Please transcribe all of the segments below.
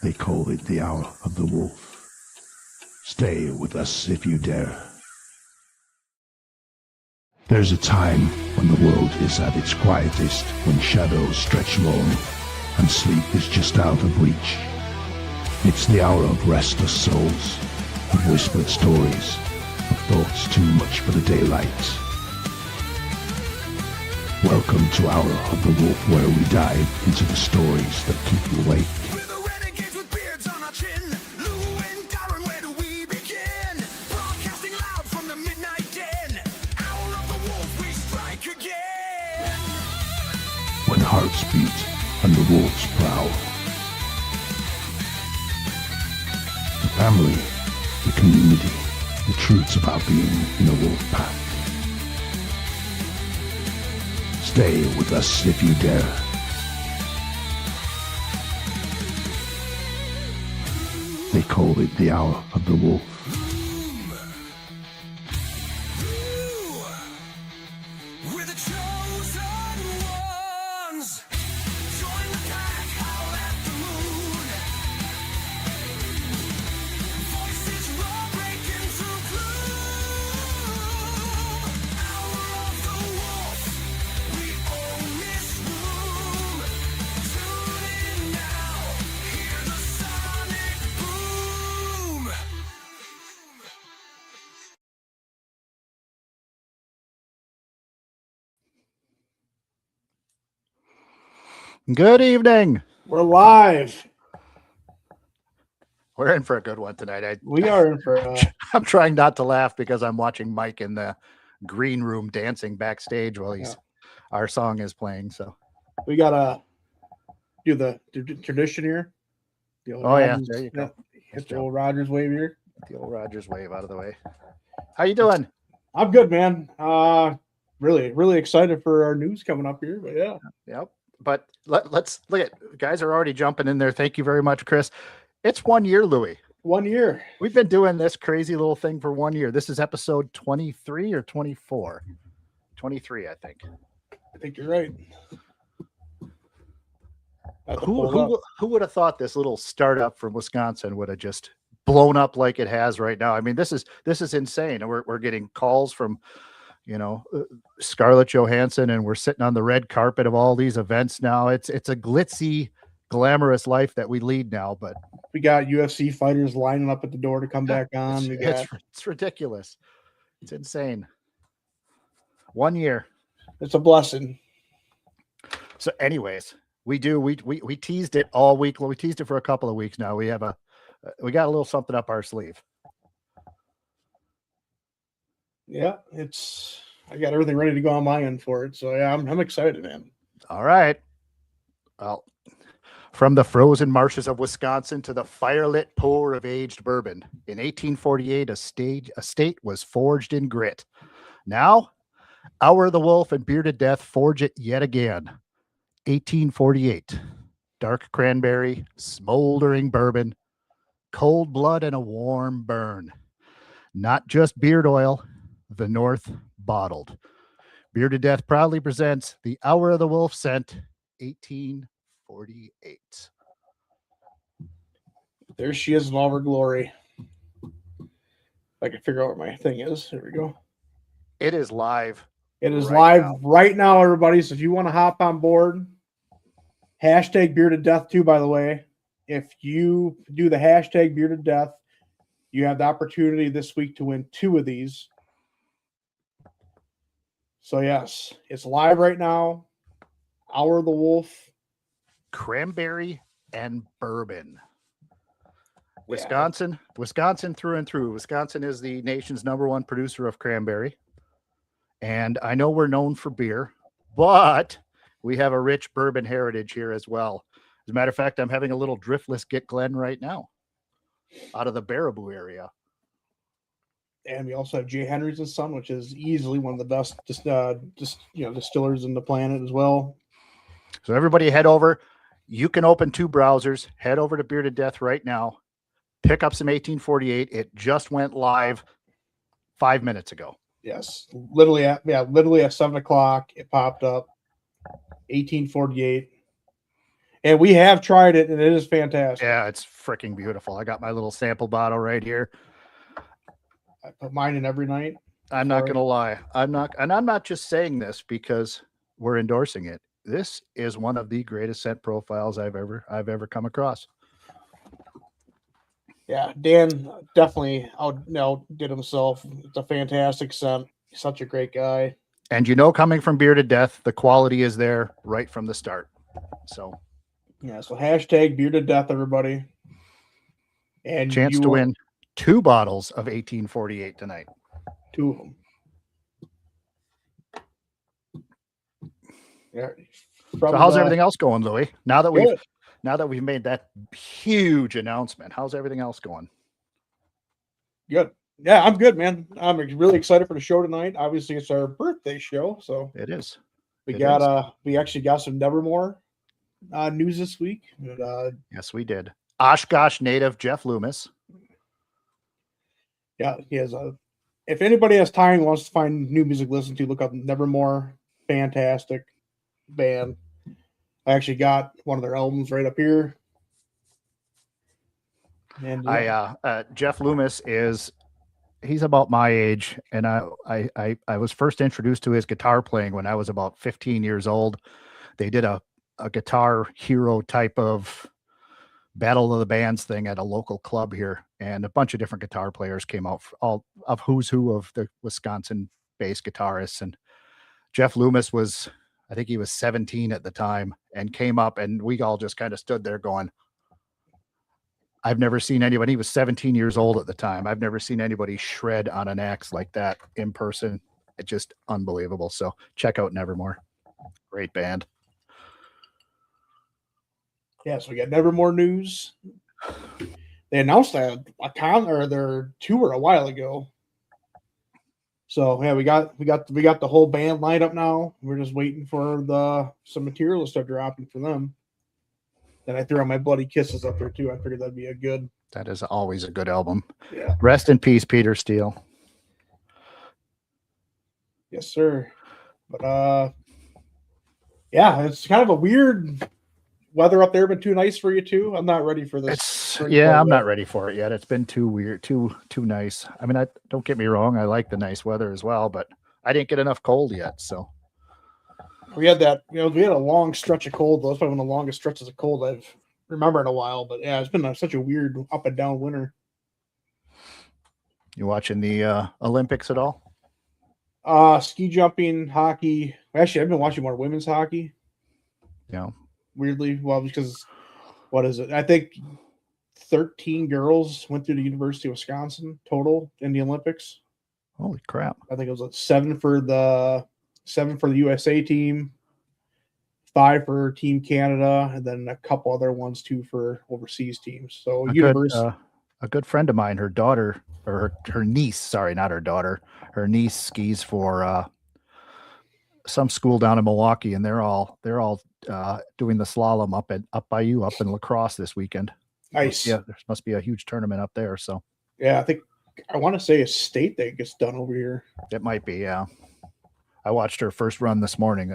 They call it the hour of the wolf. Stay with us if you dare. There's a time when the world is at its quietest, when shadows stretch long and sleep is just out of reach. It's the hour of restless souls, of whispered stories, of thoughts too much for the daylight. Welcome to Hour of the Wolf, where we dive into the stories that keep you awake. When hearts beat and the wolves prowl. The family, the community, the truths about being in a wolf pack. Stay with us if you dare. They call it the hour of the wolf. Good evening. We're live. We're in for a good one tonight. We are in for I'm trying not to laugh because I'm watching Mike in the green room dancing backstage while our song is playing. So we gotta do the tradition here. The old Rogers, there you go. Hit the old Rogers wave here. The old Rogers wave out of the way. How you doing? I'm good, man. Really excited for our news coming up here. But yeah. Yep. But let's look at guys are already jumping in there. Thank you very much, Chris. It's 1 year, Louis. 1 year. We've been doing this crazy little thing for 1 year. This is episode 23 or 24. 23, I think. I think you're right. Who would have thought this little startup from Wisconsin would have just blown up like it has right now? I mean, this is insane. We're getting calls from Scarlett Johansson, and we're sitting on the red carpet of all these events now. It's a glitzy, glamorous life that we lead now, but we got UFC fighters lining up at the door to come back on. It's ridiculous. It's insane. 1 year. It's a blessing. So anyways, we teased it all week. Well, we teased it for a couple of weeks now. We got a little something up our sleeve. Yeah, I got everything ready to go on my end for it. So yeah, I'm excited, man. All right. Well, from the frozen marshes of Wisconsin to the firelit pour of aged bourbon, in 1848, a state was forged in grit. Now, Hour of the Wolf and Bearded Death forge it yet again. 1848, dark cranberry, smoldering bourbon, cold blood, and a warm burn. Not just beard oil. The North bottled. Bearded Death proudly presents the Hour of the Wolf scent, 1848. There she is in all her glory. I can figure out where my thing is. Here we go. It is live. It is live right now, everybody. So if you want to hop on board, hashtag Bearded Death too, by the way. If you do the hashtag Bearded Death, you have the opportunity this week to win 2 of these. So yes, it's live right now. Hour of the Wolf. Cranberry and bourbon. Wisconsin through and through. Wisconsin is the nation's #1 producer of cranberry. And I know we're known for beer, but we have a rich bourbon heritage here as well. As a matter of fact, I'm having a little Driftless Get Glen right now out of the Baraboo area. And we also have J. Henry's and Son, which is easily one of the best distillers in the planet as well. So everybody head over. You can open 2 browsers. Head over to Bearded Death right now. Pick up some 1848. It just went live 5 minutes ago. Yes, literally at 7:00, it popped up. 1848. And we have tried it, and it is fantastic. Yeah, it's freaking beautiful. I got my little sample bottle right here. I put mine in every night. I'm not going to lie. I'm not just saying this because we're endorsing it. This is one of the greatest scent profiles I've ever come across. Yeah, Dan definitely outdid himself. It's a fantastic scent. He's such a great guy. And coming from Bearded Death, the quality is there right from the start. So yeah, so hashtag Bearded Death, everybody. And chance to win 2 bottles of 1848 tonight. 2 of them. Yeah. So how's everything else going, Louis? Now that we've made that huge announcement, how's everything else going? Good. Yeah, I'm good, man. I'm really excited for the show tonight. Obviously, it's our birthday show, so it is. We actually got some Nevermore news this week. Yes, we did. Oshkosh native Jeff Loomis. Yeah, he has if anybody has time, wants to find new music to listen to, look up Nevermore. Fantastic band. I actually got one of their albums right up here. And Jeff Loomis he's about my age, and I was first introduced to his guitar playing when I was about 15 years old. They did a Guitar Hero type of Battle of the Bands thing at a local club here, and a bunch of different guitar players came out, all of who's who of the Wisconsin-based guitarists. And Jeff Loomis I think he was 17 at the time, and came up, and we all just kind of stood there going, I've never seen anybody. He was 17 years old at the time. I've never seen anybody shred on an axe like that in person. It's just unbelievable. So check out Nevermore. Great band. Yeah, so we got Nevermore news. They announced their tour a while ago. So yeah, we got the whole band lined up now. We're just waiting for some material to start dropping for them. And I threw on My Bloody Kisses up there too. I figured that'd be a good. That is always a good album. Yeah. Rest in peace, Peter Steele. Yes, sir. But yeah, it's kind of a weird weather up there. Been too nice for you too. I'm not ready for this. I'm not ready for it yet. It's been too weird, too nice. I mean, don't get me wrong. I like the nice weather as well, but I didn't get enough cold yet. So we had that, we had a long stretch of cold. That's probably one of the longest stretches of cold I've remembered in a while. But yeah, it's been such a weird up and down winter. You watching the Olympics at all? Ski jumping, hockey. Actually, I've been watching more women's hockey. Yeah. Weirdly, well, because what is it? I think 13 girls went through the University of Wisconsin total in the Olympics. Holy crap! I think it was 7 for the USA team, 5 for Team Canada, and then a couple other ones too for overseas teams. So a good friend of mine, her daughter or her niece, sorry, not her daughter, her niece skis for some school down in Milwaukee, and they're all doing the slalom up in La Crosse this weekend. Nice. Yeah, there must be a huge tournament up there. So yeah, I want to say a state that gets done over here. It might be, yeah. I watched her first run this morning.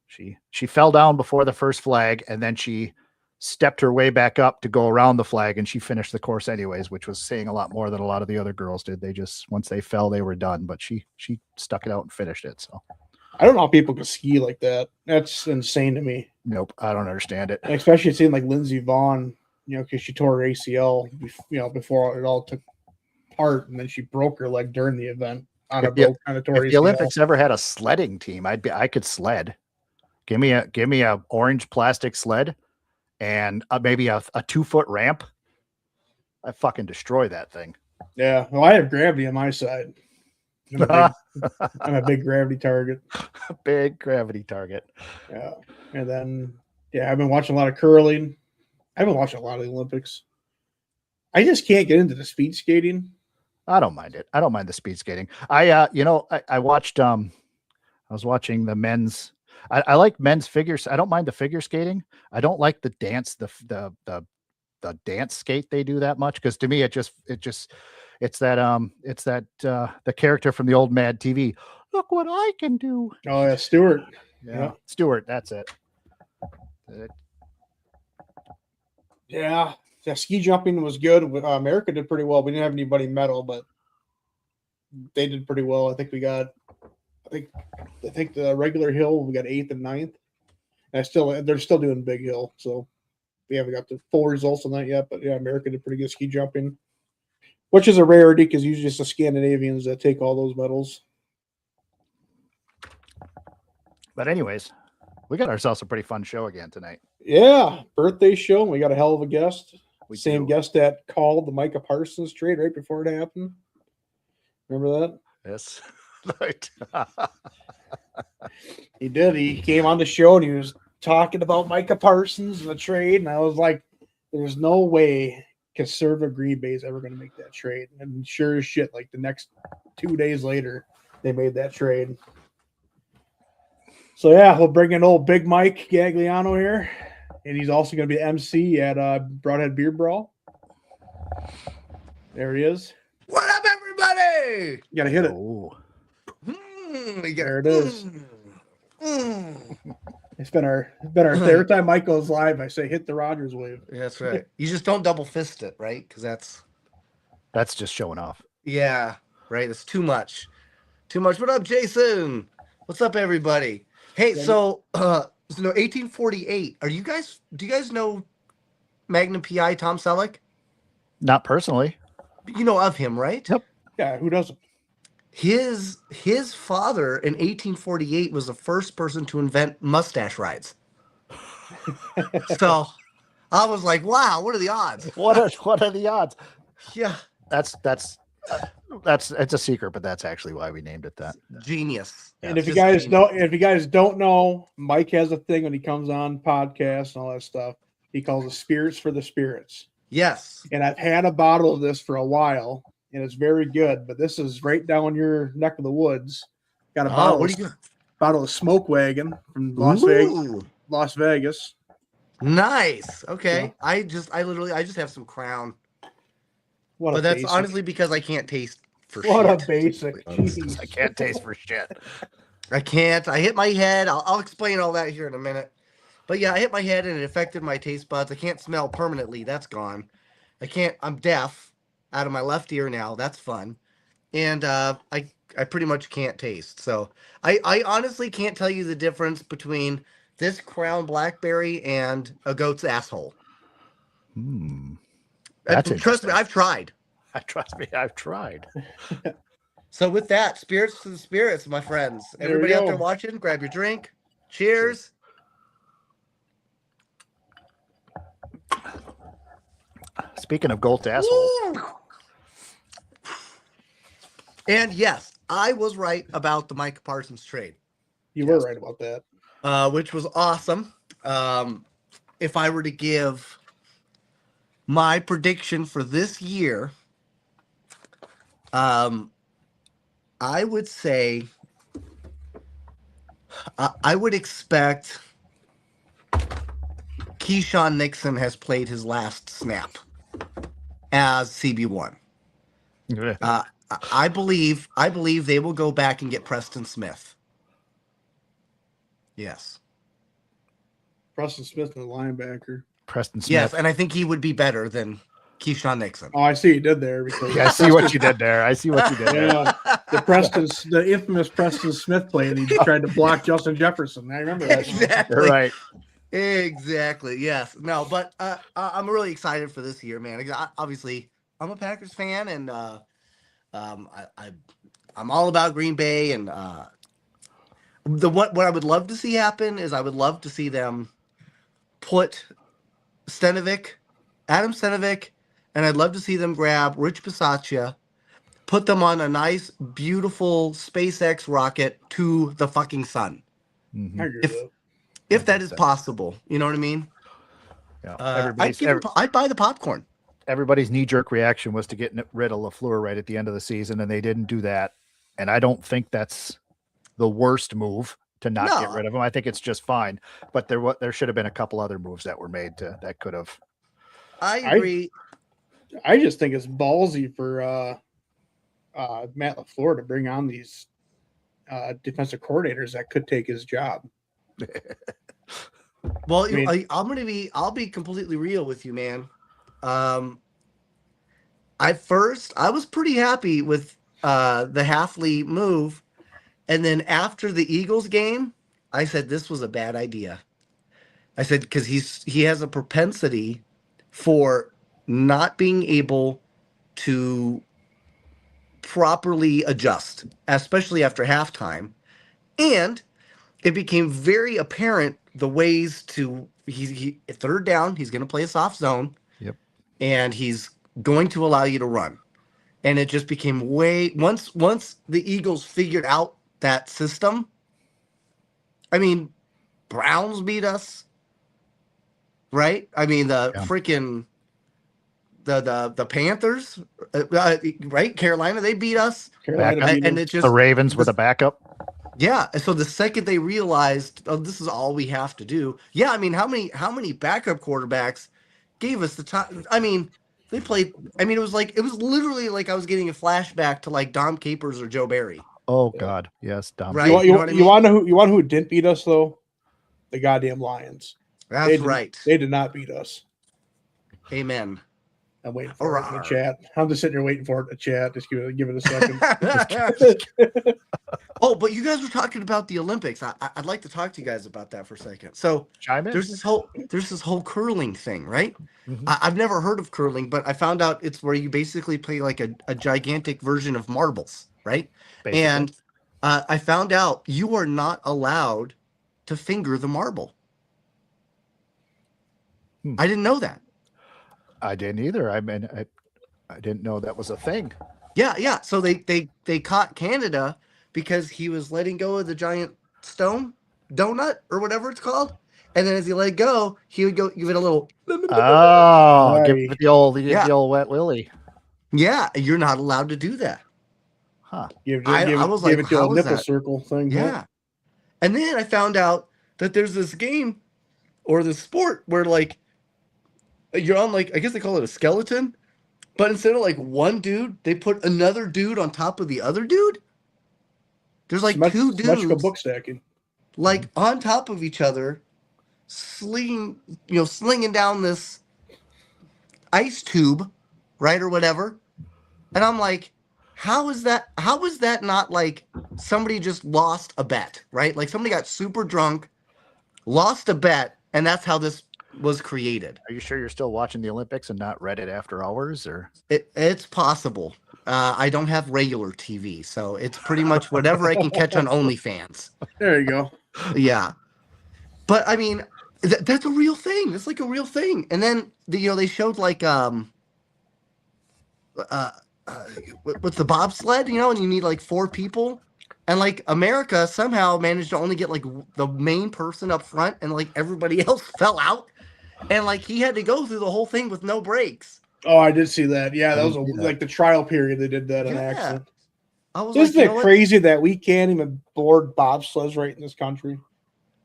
She fell down before the first flag, and then she stepped her way back up to go around the flag, and she finished the course anyways, which was saying a lot more than a lot of the other girls did. They just, once they fell, they were done, but she stuck it out and finished it. So I don't know how people can ski like that. That's insane to me. Nope, I don't understand it. Especially seeing like Lindsey Vaughn, because she tore her ACL, before it all took part, and then she broke her leg during the event. If the Olympics ever had a sledding team, I could sled. Give me a orange plastic sled and maybe a 2-foot ramp. I fucking destroy that thing. Yeah, well, I have gravity on my side. I'm a big gravity target. Big gravity target. Yeah, and then I've been watching a lot of curling. I've been watching a lot of the Olympics. I just can't get into the speed skating. I don't mind it. I don't mind the speed skating. I watched. I was watching the men's. I like men's figures. I don't mind the figure skating. I don't like the dance. The dance skate they do that much, because to me it's that the character from the old Mad TV. Look what I can do. Oh yeah, Stewart. Yeah, Stewart. That's it. Yeah, ski jumping was good. America did pretty well. We didn't have anybody medal, but they did pretty well. I think the regular hill we got 8th and 9th. And they're still doing big hill, so we haven't got the full results on that yet. But yeah, America did pretty good ski jumping, which is a rarity because usually it's the Scandinavians that take all those medals. But anyways, we got ourselves a pretty fun show again tonight. Yeah, birthday show. We got a hell of a guest. Same do. guest that called the Micah Parsons trade right before it happened. Remember that? Yes. Right. He did. He came on the show and he was talking about Micah Parsons and the trade. And I was like, there's no way conservative Green Bay is ever going to make that trade. And sure as shit, like the next 2 days later, they made that trade. So yeah, we'll bring in old Big Mike Gagliano here. And he's also going to be Emcee at Brodhead Beard Brawl. There he is. What up, everybody? You got to hit it. Oh. There it is. It's been our every time Mike goes live, I say hit the Rogers wave. Yeah, that's right. You just don't double fist it, right? Because That's just showing off. yeah, right. It's too much. What up, Jason? What's up, everybody? Hey, so 1848. Do you guys know Magnum PI Tom Selleck? Not personally. You know of him, right? Yep. Yeah, who doesn't? His father in 1848 was the first person to invent mustache rides. So I was like, wow, what are the odds? What are the odds? Yeah. That's it's a secret, but that's actually why we named it that. Genius. And if you guys don't know, Mike has a thing when he comes on podcasts and all that stuff. He calls it spirits for the spirits. Yes. And I've had a bottle of this for a while, and it's very good. But this is right down your neck of the woods. Got a bottle of Smoke Wagon from Las Vegas. Nice. Okay. Yeah. I just have some Crown. But that's honestly because I can't taste for what shit. A basic. I can't taste for shit. I can't. I hit my head. I'll explain all that here in a minute. But yeah, I hit my head and it affected my taste buds. I can't smell permanently. That's gone. I'm deaf out of my left ear now. That's fun. And I pretty much can't taste. So I honestly can't tell you the difference between this Crown Blackberry and a goat's asshole. Trust me, I've tried. I've tried. So with that, spirits to the spirits, my friends. Everybody out there watching, grab your drink. Cheers. Speaking of goat assholes. And yes, I was right about the Micah Parsons trade. You were right about that. Which was awesome. If I were to give my prediction for this year, I would say I would expect Keyshawn Nixon has played his last snap as CB1. I believe they will go back and get Preston Smith. Yes. Preston Smith, the linebacker. Preston Smith. Yes, and I think he would be better than Keyshawn Nixon. Oh, I see you did there. Because I see what you did there. Yeah, the infamous Preston Smith play that he tried to block Justin Jefferson. I remember that. Exactly. You're right. Exactly. Yes. No, but I'm really excited for this year, man. Obviously, I'm a Packers fan, and I'm all about Green Bay. And what I would love to see happen is I would love to see them put Adam Stenovic, and I'd love to see them grab Rich Bisaccia, put them on a nice, beautiful SpaceX rocket to the fucking sun. Mm-hmm. If that is possible, you know what I mean? Yeah. I'd buy the popcorn. Everybody's knee-jerk reaction was to get rid of LaFleur right at the end of the season, and they didn't do that. And I don't think that's the worst move to not get rid of him. I think it's just fine. But there should have been a couple other moves that were made that could have. I agree. I just think it's ballsy for Matt LaFleur to bring on these defensive coordinators that could take his job. Well, I mean- I'll be completely real with you, man. At first, I was pretty happy with the Halfley move, and then after the Eagles game, I said this was a bad idea. I said because he has a propensity for not being able to properly adjust, especially after halftime, and it became very apparent the ways to he third down he's going to play a soft zone. Yep. And he's going to allow you to run. And it just became once the Eagles figured out that system. I mean, Browns beat us, right? I mean, the Yeah. freaking the Panthers, right? Carolina, they beat us. Carolina Backup. beat And them. it just The Ravens with a backup. yeah. And so the second they realized, oh, this is all we have to do. Yeah, I mean, how many backup quarterbacks gave us the time? I mean, they played. I mean, it was literally like I was getting a flashback to like Dom Capers or Joe Barry. Oh God, yes, Dom. Right. You, You know what I mean? want who didn't beat us though? The goddamn Lions. That's right. They did not beat us. Amen. I'm waiting for it in the Hurrah. chat. I'm just sitting here waiting for it in the chat. Just give it a second. Oh, but you guys were talking about the Olympics. I'd like to talk to you guys about that for a second. So Chime in. there's this whole curling thing, right? Mhm. I've never heard of curling, but I found out it's where you basically play like a gigantic version of marbles, right? Basically. And I found out you are not allowed to finger the marble. I didn't know that. I didn't either. I mean, I didn't know that was a thing. Yeah. So they caught Canada because he was letting go of the giant stone donut or whatever it's called, and then as he let go, he would go give it a little. Oh, give Right. it the old wet willy. Yeah, you're not allowed to do that. Huh. I was like, give it the how old is nipple that? circle thing. huh? Yeah. And then I found out that there's this game or this sport where like you're on like I guess they call it a skeleton, but instead of like one dude, they put another dude on top of the other dude. There's like two Symmetrical dudes book stacking. like on top of each other, slinging down this ice tube, right or whatever. And I'm like, how is that not like somebody just lost a bet, right? Like somebody got super drunk, lost a bet, and that's how this was created. Are you sure you're still watching the Olympics and not Reddit after hours? Or It's possible. I don't have regular TV, so it's pretty much whatever I can catch on OnlyFans. There you go. Yeah. But I mean, that's a real thing. It's like a real thing. And then they showed like what's the bobsled, and you need like 4 people. And like America somehow managed to only get like the main person up front, and like everybody else fell out. And like he had to go through the whole thing with no breaks. Oh, I did see that. Yeah, that was didn't see that. like the trial period. They did that on Yeah. accident. I was Isn't like, it crazy that we can't even board bobsleds right in this country?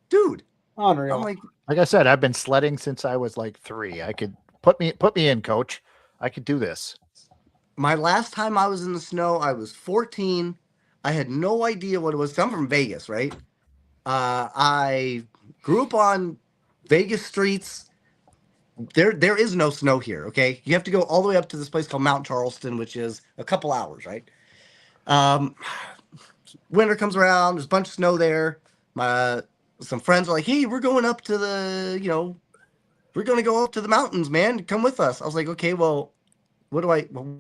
dude? Unreal. I'm like, like I said, I've been sledding since I was like 3. I could put me in, coach. I could do this. my last time I was in the snow, I was 14. I had no idea what it was. I'm from Vegas, right? I grew up on Vegas streets. There is no snow here, okay? You have to go all the way up to this place called Mount Charleston, which is a couple hours, right? Winter comes around, there's a bunch of snow there. Some friends are like, hey, we're going up to we're going to go up to the mountains, man. Come with us. I was like, okay, well, what do I... Well,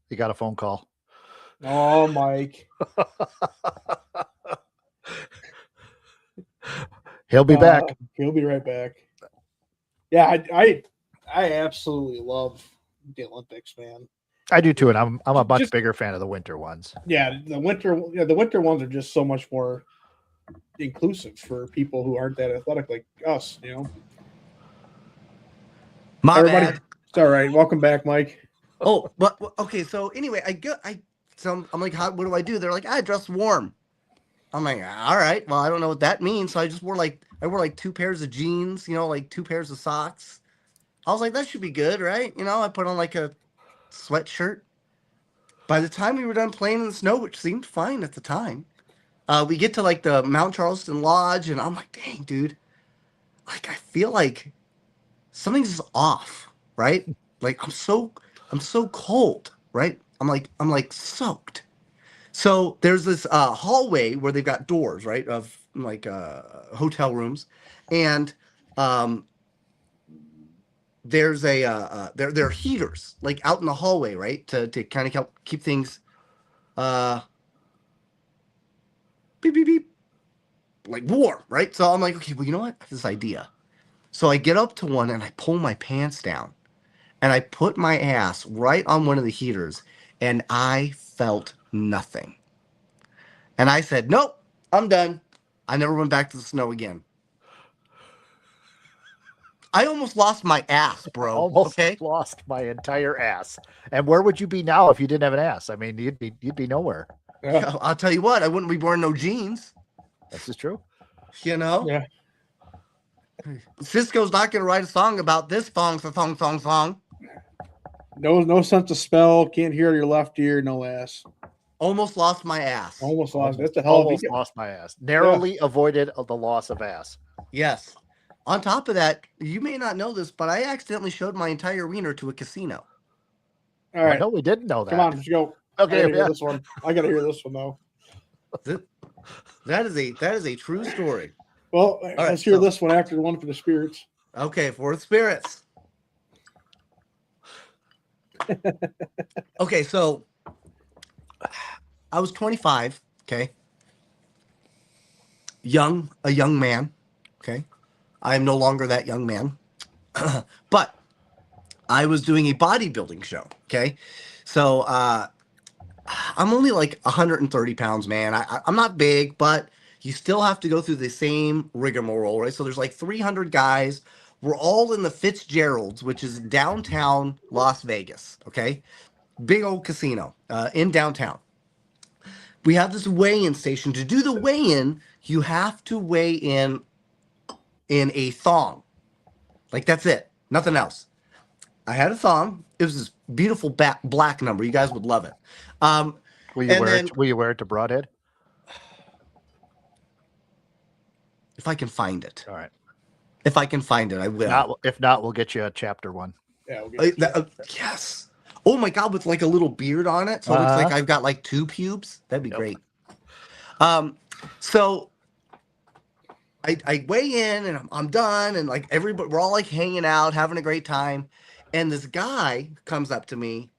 You got a phone call. Oh, Mike. He'll be back. He'll be right back. Yeah, I absolutely love the Olympics, man. I do too, and I'm a much Just- bigger fan of the winter ones. Yeah, the winter ones are just so much more inclusive for people who aren't that athletic like us, my Everybody, bad. it's all right. Welcome back, Mike. Oh, but okay. So anyway, I'm like, what do I do? They're like, I dress warm. I'm like, all right. Well, I don't know what that means. So I wore like 2 pairs of jeans, like 2 pairs of socks. I was like, that should be good, right? I put on like a sweatshirt. By the time we were done playing in the snow, which seemed fine at the time, We get to like the Mount Charleston Lodge, and I'm like, dang, dude, like I feel like something's just off, right? Like I'm so cold, right? I'm like soaked. So there's this hallway where they've got doors, right, of like hotel rooms, and um, there's there are heaters like out in the hallway, right, to kind of help keep things uh beep beep beep like warm, right? So I'm like, okay, well, you know what? I have this idea. So I get up to one and I pull my pants down and I put my ass right on one of the heaters and I felt nothing. And I said, nope, I'm done. I never went back to the snow again. I almost lost my ass, bro. Almost Okay. lost my entire ass. And where would you be now if you didn't have an ass? I mean, you'd be nowhere. Yeah. I'll tell you what, I wouldn't be wearing no jeans. This is true. You know? Yeah. Cisco's not going to write a song about this song. No sense of smell. Can't hear your left ear. No ass. Almost lost my ass. Almost lost. That's a hell of Almost lost my ass. Narrowly avoided the loss of ass. Yes. On top of that, you may not know this, but I accidentally showed my entire wiener to a casino. All right. No, we didn't know that. Come on, let's go. Okay, I gotta hear yeah. this one. I gotta hear this one though. That is a true story. Well, right, let's hear so- this one after the one for the spirits. Okay, for the spirits. Okay, so I was 25, okay? A young man, okay? I am no longer that young man. But I was doing a bodybuilding show, okay? So I'm only like 130 pounds, man. I'm not big, but you still have to go through the same rigmarole, right? So there's like 300 guys. We're all in the Fitzgerald's, which is downtown Las Vegas, okay? Big old casino in downtown. We have this weigh-in station. To do the weigh-in, you have to weigh in a thong. Like, that's it. Nothing else. I had a thong. It was this beautiful black number. You guys would love it. Will you wear it to Brodhead? If I can find it. All right. If I can find it, I will. If not, we'll get you a chapter one. Yeah. We'll get Yes. Oh my God, with like a little beard on it. So it looks like I've got like 2 pubes. That'd be great. So I weigh in and I'm done. And like everybody, we're all like hanging out, having a great time. And this guy comes up to me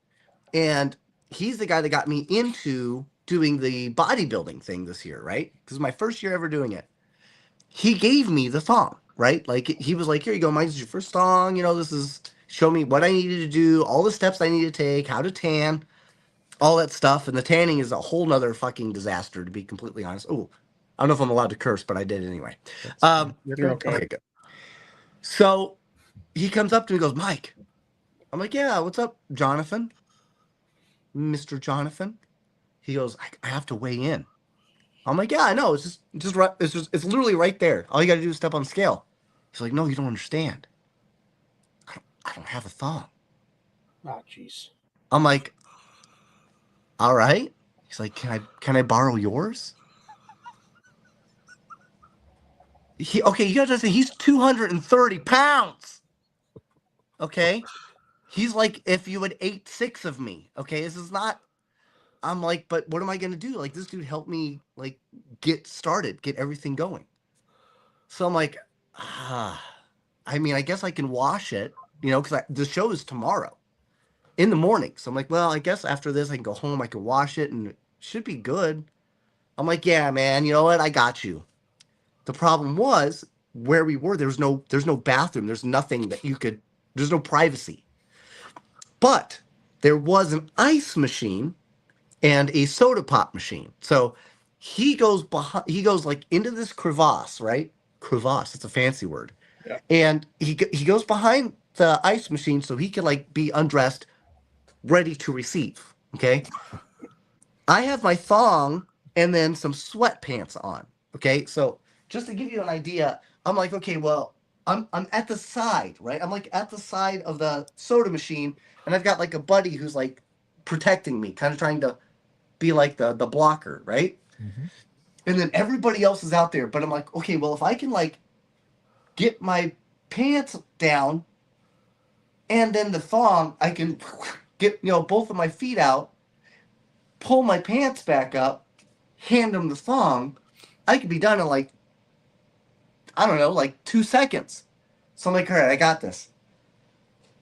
and he's the guy that got me into doing the bodybuilding thing this year, right? Because my first year ever doing it. He gave me the thong, right? Like he was like, here you go, Mike, this is your first thong. You know, this is show me what I needed to do, all the steps I need to take, how to tan, all that stuff. And the tanning is a whole nother fucking disaster, to be completely honest. Oh, I don't know if I'm allowed to curse, but I did anyway. You're okay. Okay, good. So he comes up to me and goes, Mike. I'm like, yeah, what's up, Jonathan? Mr. Jonathan? He goes, I have to weigh in. I'm like, yeah, I know. It's literally right there. All you got to do is step on the scale. He's like, no, you don't understand. I don't have a thong. Oh, jeez. I'm like, all right. He's like, can I borrow yours? Okay, you gotta say he's 230 pounds. Okay. He's like, if you had ate 6 of me. Okay, this is not. I'm like, but what am I gonna do? Like, this dude helped me like get started, get everything going. So I'm like, I mean, I guess I can wash it, you know, because the show is tomorrow in the morning. So I'm like, well, I guess after this I can go home, I can wash it, and it should be good. I'm like, yeah, man, you know what? I got you. The problem was where we were. There's no bathroom. There's nothing that you could. There's no privacy. But there was an ice machine and a soda pop machine. So he goes behind. He goes like into this crevasse, right? Crevasse. It's a fancy word. Yeah. And he goes behind the ice machine so he can like be undressed, ready to receive. Okay. I have my thong and then some sweatpants on. Okay. So just to give you an idea, I'm like, okay, well, I'm at the side, right? I'm like at the side of the soda machine, and I've got like a buddy who's like protecting me, kind of trying to be like the blocker, right? Mm-hmm. and then everybody else is out there. But I'm like, okay, well, if I can like get my pants down and then the thong, I can get both of my feet out, pull my pants back up, hand them the thong. I could be done in like, I don't know, like 2 seconds. So I'm like, all right, I got this.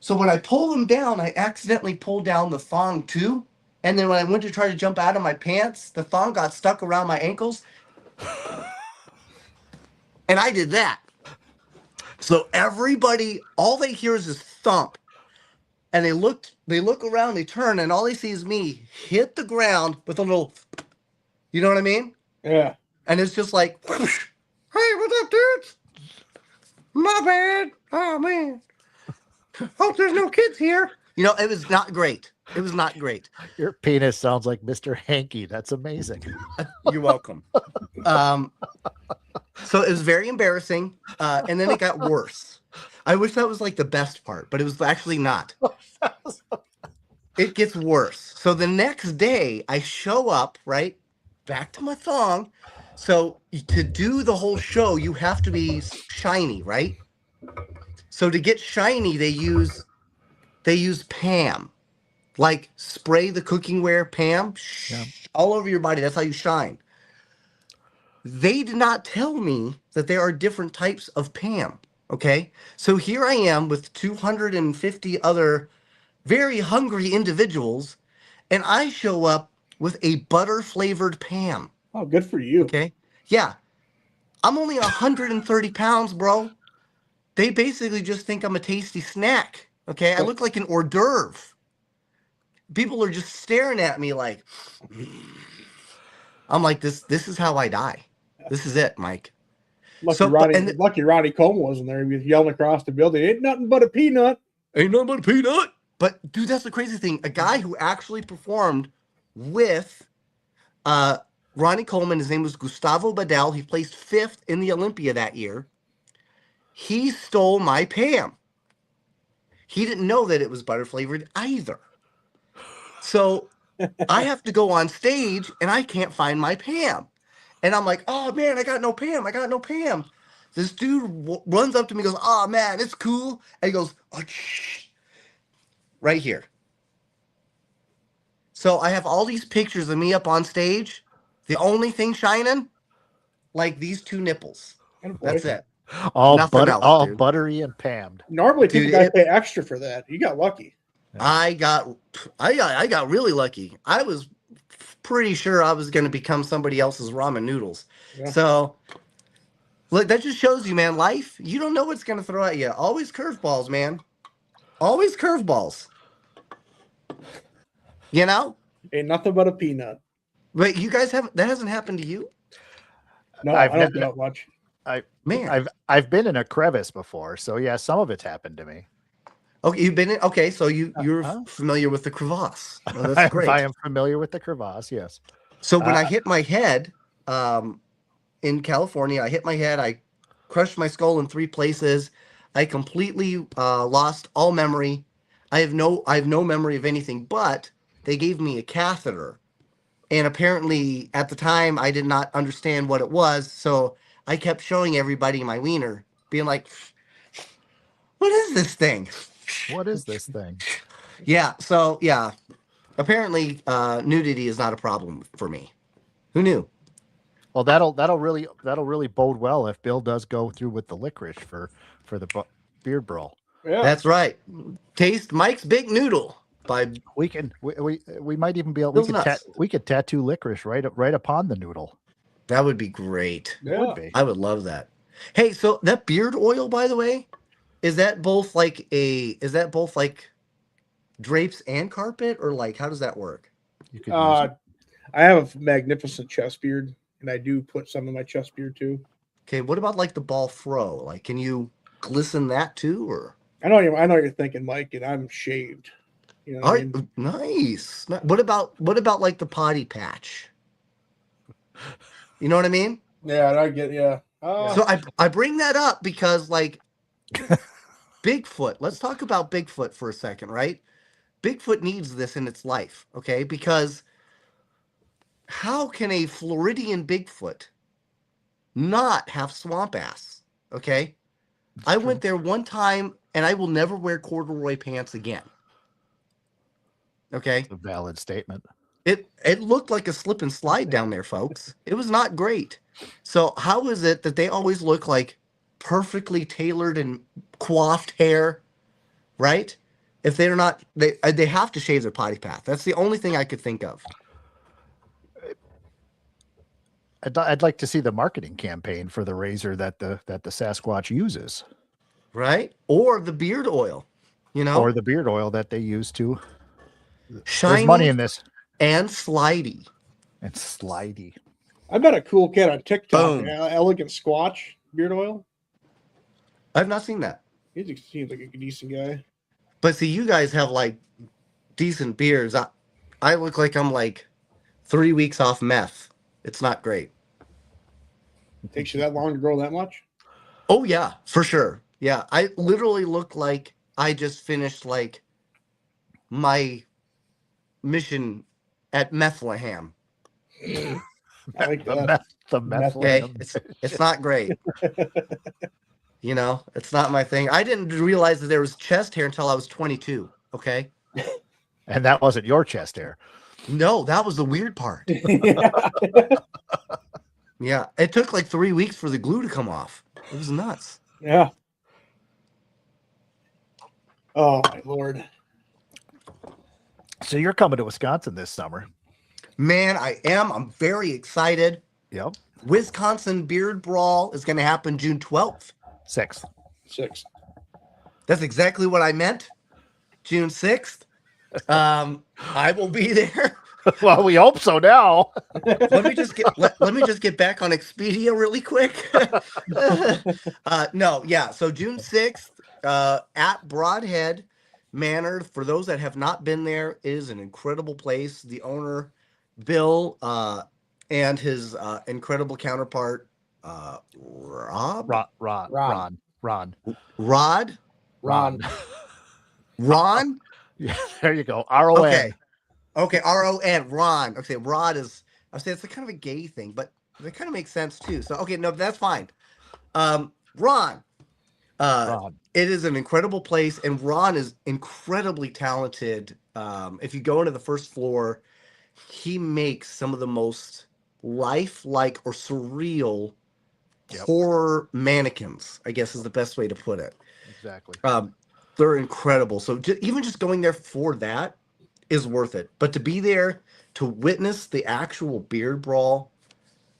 So when I pull them down, I accidentally pulled down the thong too. And then when I went to try to jump out of my pants, the thong got stuck around my ankles. And I did that. So everybody, all they hear is this thump. And they look around, they turn, and all they see is me hit the ground with a little, you know what I mean? Yeah. And it's just like, hey, what's up, dudes? My bad. Oh, man. Hope there's no kids here. It was not great. It was not great. Your penis sounds like Mr. Hanky. That's amazing. You're welcome. So it was very embarrassing. And then it got worse. I wish that was like the best part, but it was actually not. It gets worse. So the next day I show up, right? Back to my thong. So to do the whole show, you have to be shiny, right? So to get shiny, they use Pam. Like spray the cooking wear, Pam, all over your body. That's how you shine. They did not tell me that there are different types of Pam. Okay. So here I am with 250 other very hungry individuals, and I show up with a butter flavored Pam. Oh, good for you. Okay. Yeah. I'm only 130 pounds, bro. They basically just think I'm a tasty snack. Okay. I look like an hors d'oeuvre. People are just staring at me like, I'm like, this is how I die. This is it, Mike. Lucky Ronnie Coleman wasn't there. He was yelling across the building, ain't nothing but a peanut. Ain't nothing but a peanut. But dude, that's the crazy thing. A guy who actually performed with Ronnie Coleman, his name was Gustavo Badal. He placed 5th in the Olympia that year. He stole my Pam. He didn't know that it was butter flavored either. So I have to go on stage and I can't find my Pam. And I'm like, oh man, I got no Pam. I got no Pam. This dude runs up to me and goes, oh man, it's cool. And he goes, oh, shh. Right here. So I have all these pictures of me up on stage. The only thing shining, like these 2 nipples. That's it. All Nothing else, all dude. buttery and pammed. Normally people got to pay extra for that. You got lucky. I got really lucky. I was pretty sure I was going to become somebody else's ramen noodles. Yeah. So, look, that just shows you, man, life, you don't know what's going to throw at you. Always curveballs, man. Always curveballs. You know? Ain't nothing but a peanut. But you guys that hasn't happened to you? No, I don't do that much. I've been in a crevice before, so yeah, some of it's happened to me. Okay, you've been in. Okay, so you're familiar with the crevasse. Oh, that's great. I am familiar with the crevasse. Yes. So when I hit my head, in California, I hit my head. I crushed my skull in 3 places. I completely lost all memory. I have no memory of anything. But they gave me a catheter, and apparently at the time I did not understand what it was. So I kept showing everybody my wiener, being like, "What is this thing? What is this thing?" Yeah. So yeah, apparently nudity is not a problem for me. Who knew? Well, that'll really bode well if Bill does go through with the licorice for the beard brawl. Yeah. That's right. Taste Mike's Big Noodle by We might even be able we could tattoo licorice right upon the noodle. That would be great. Yeah. Would be. I would love that. Hey, so that beard oil, by the way, is that both like drapes and carpet, or like how does that work? You could use it. I have a magnificent chest beard, and I do put some in my chest beard too. Okay, what about like the ball fro? Like, can you glisten that too, or? I know what you're thinking, Mike, and I'm shaved. You know All what I right, mean? nice. What about like the potty patch? You know what I mean? Yeah, I get So I bring that up because like Bigfoot. Let's talk about Bigfoot for a second, right? Bigfoot needs this in its life, okay? Because how can a Floridian Bigfoot not have swamp ass? Okay. I went there one time and I will never wear corduroy pants again. Okay. A valid statement. It looked like a slip and slide down there, folks. It was not great. So how is it that they always look like perfectly tailored and coiffed hair, right? If they're not, they have to shave their potty path. That's the only thing I could think of. I'd like to see the marketing campaign for the razor that the Sasquatch uses, Right? Or the beard oil, or the beard oil that they use to. shiny There's money in this. and slidey. And slidey. I met a cool kid on TikTok. Boom. Elegant Squatch beard oil. I've not seen that. He seems like a decent guy. But see, you guys have like decent beards. I look like I'm like 3 weeks off meth. It's not great. It takes you that long to grow that much? Oh yeah, for sure. Yeah, I literally look like I just finished like my mission at Bethlehem. I like The that. meth, Okay, Bethlehem. it's not great. It's not my thing. I didn't realize that there was chest hair until I was 22. Okay. And that wasn't your chest hair. No, that was the weird part. Yeah, it took like 3 weeks for the glue to come off. It was nuts. Yeah. Oh my Lord. So you're coming to Wisconsin this summer. Man, I am. I'm very excited. Yep. Wisconsin Beard Brawl is going to happen June 12th. 6th. 6. That's exactly what I meant. June 6th. I will be there. Well, we hope so now. Let me just get back on Expedia really quick. No, yeah. So June 6th at Brodhead Manor. For those that have not been there, it is an incredible place. The owner, Bill, and his incredible counterpart, Rob? Ron. Rod? Ron? Yeah, there you go. RON. Okay, RON, Ron. Okay, Rod is, I say it's a kind of a gay thing, but it kind of makes sense too. So, okay, no, that's fine. Ron. It is an incredible place, and Ron is incredibly talented. If you go into the first floor, he makes some of the most lifelike or surreal horror mannequins, I guess is the best way to put it. Exactly. They're incredible. So even just going there for that is worth it. But to be there to witness the actual beard brawl,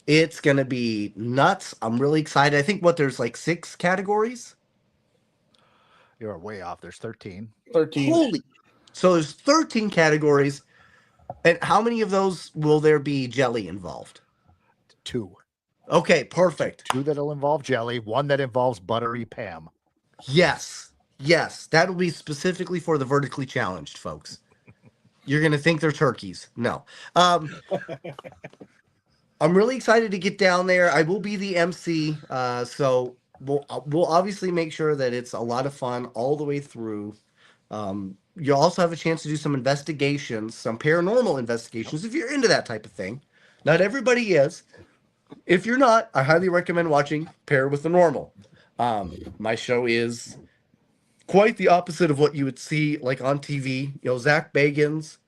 it's going to be nuts. I'm really excited. I think there's like 6 categories. You're way off. There's 13. 13. So there's 13 categories. And how many of those will there be jelly involved? 2. Okay, perfect. 2 that'll involve jelly. 1 that involves buttery Pam. Yes. That'll be specifically for the vertically challenged folks. You're going to think they're turkeys. No. I'm really excited to get down there. I will be the MC. So we'll obviously make sure that it's a lot of fun all the way through. You'll also have a chance to do some investigations, some paranormal investigations, if you're into that type of thing. Not everybody is. If you're not, I highly recommend watching Pair with the Normal. My show is quite the opposite of what you would see like on TV. Zach Bagans,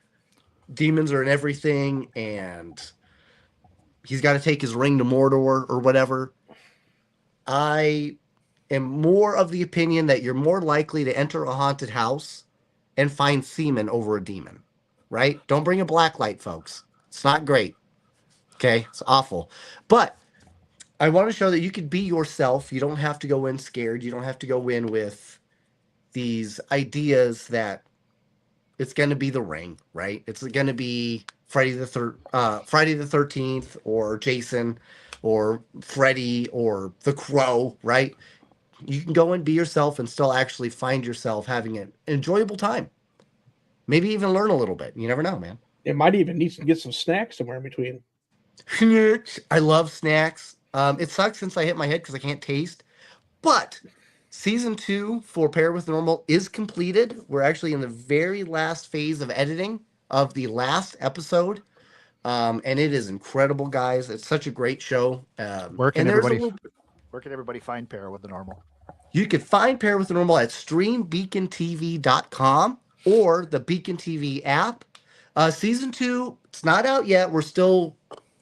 demons are in everything, and he's got to take his ring to Mordor or whatever. I am more of the opinion that you're more likely to enter a haunted house and find semen over a demon, right? Don't bring a black light, folks. It's not great. Okay, it's awful. But I want to show that you could be yourself. You don't have to go in scared. You don't have to go in with these ideas that it's going to be The Ring, right? It's going to be Friday the 13th or Jason or Freddy or The Crow, right? You can go and be yourself and still actually find yourself having an enjoyable time. Maybe even learn a little bit. You never know, man. It might even need to get some snacks somewhere in between. I love snacks. It sucks since I hit my head because I can't taste. But season 2 for Pair with Normal is completed. We're actually in the very last phase of editing of the last episode. And it is incredible, guys. It's such a great show. Where can And there's a everybody little, where can everybody find Pair with the Normal? you can find Pair with the Normal at streambeacontv.com or the Beacon TV app. Season 2, it's not out yet. We're still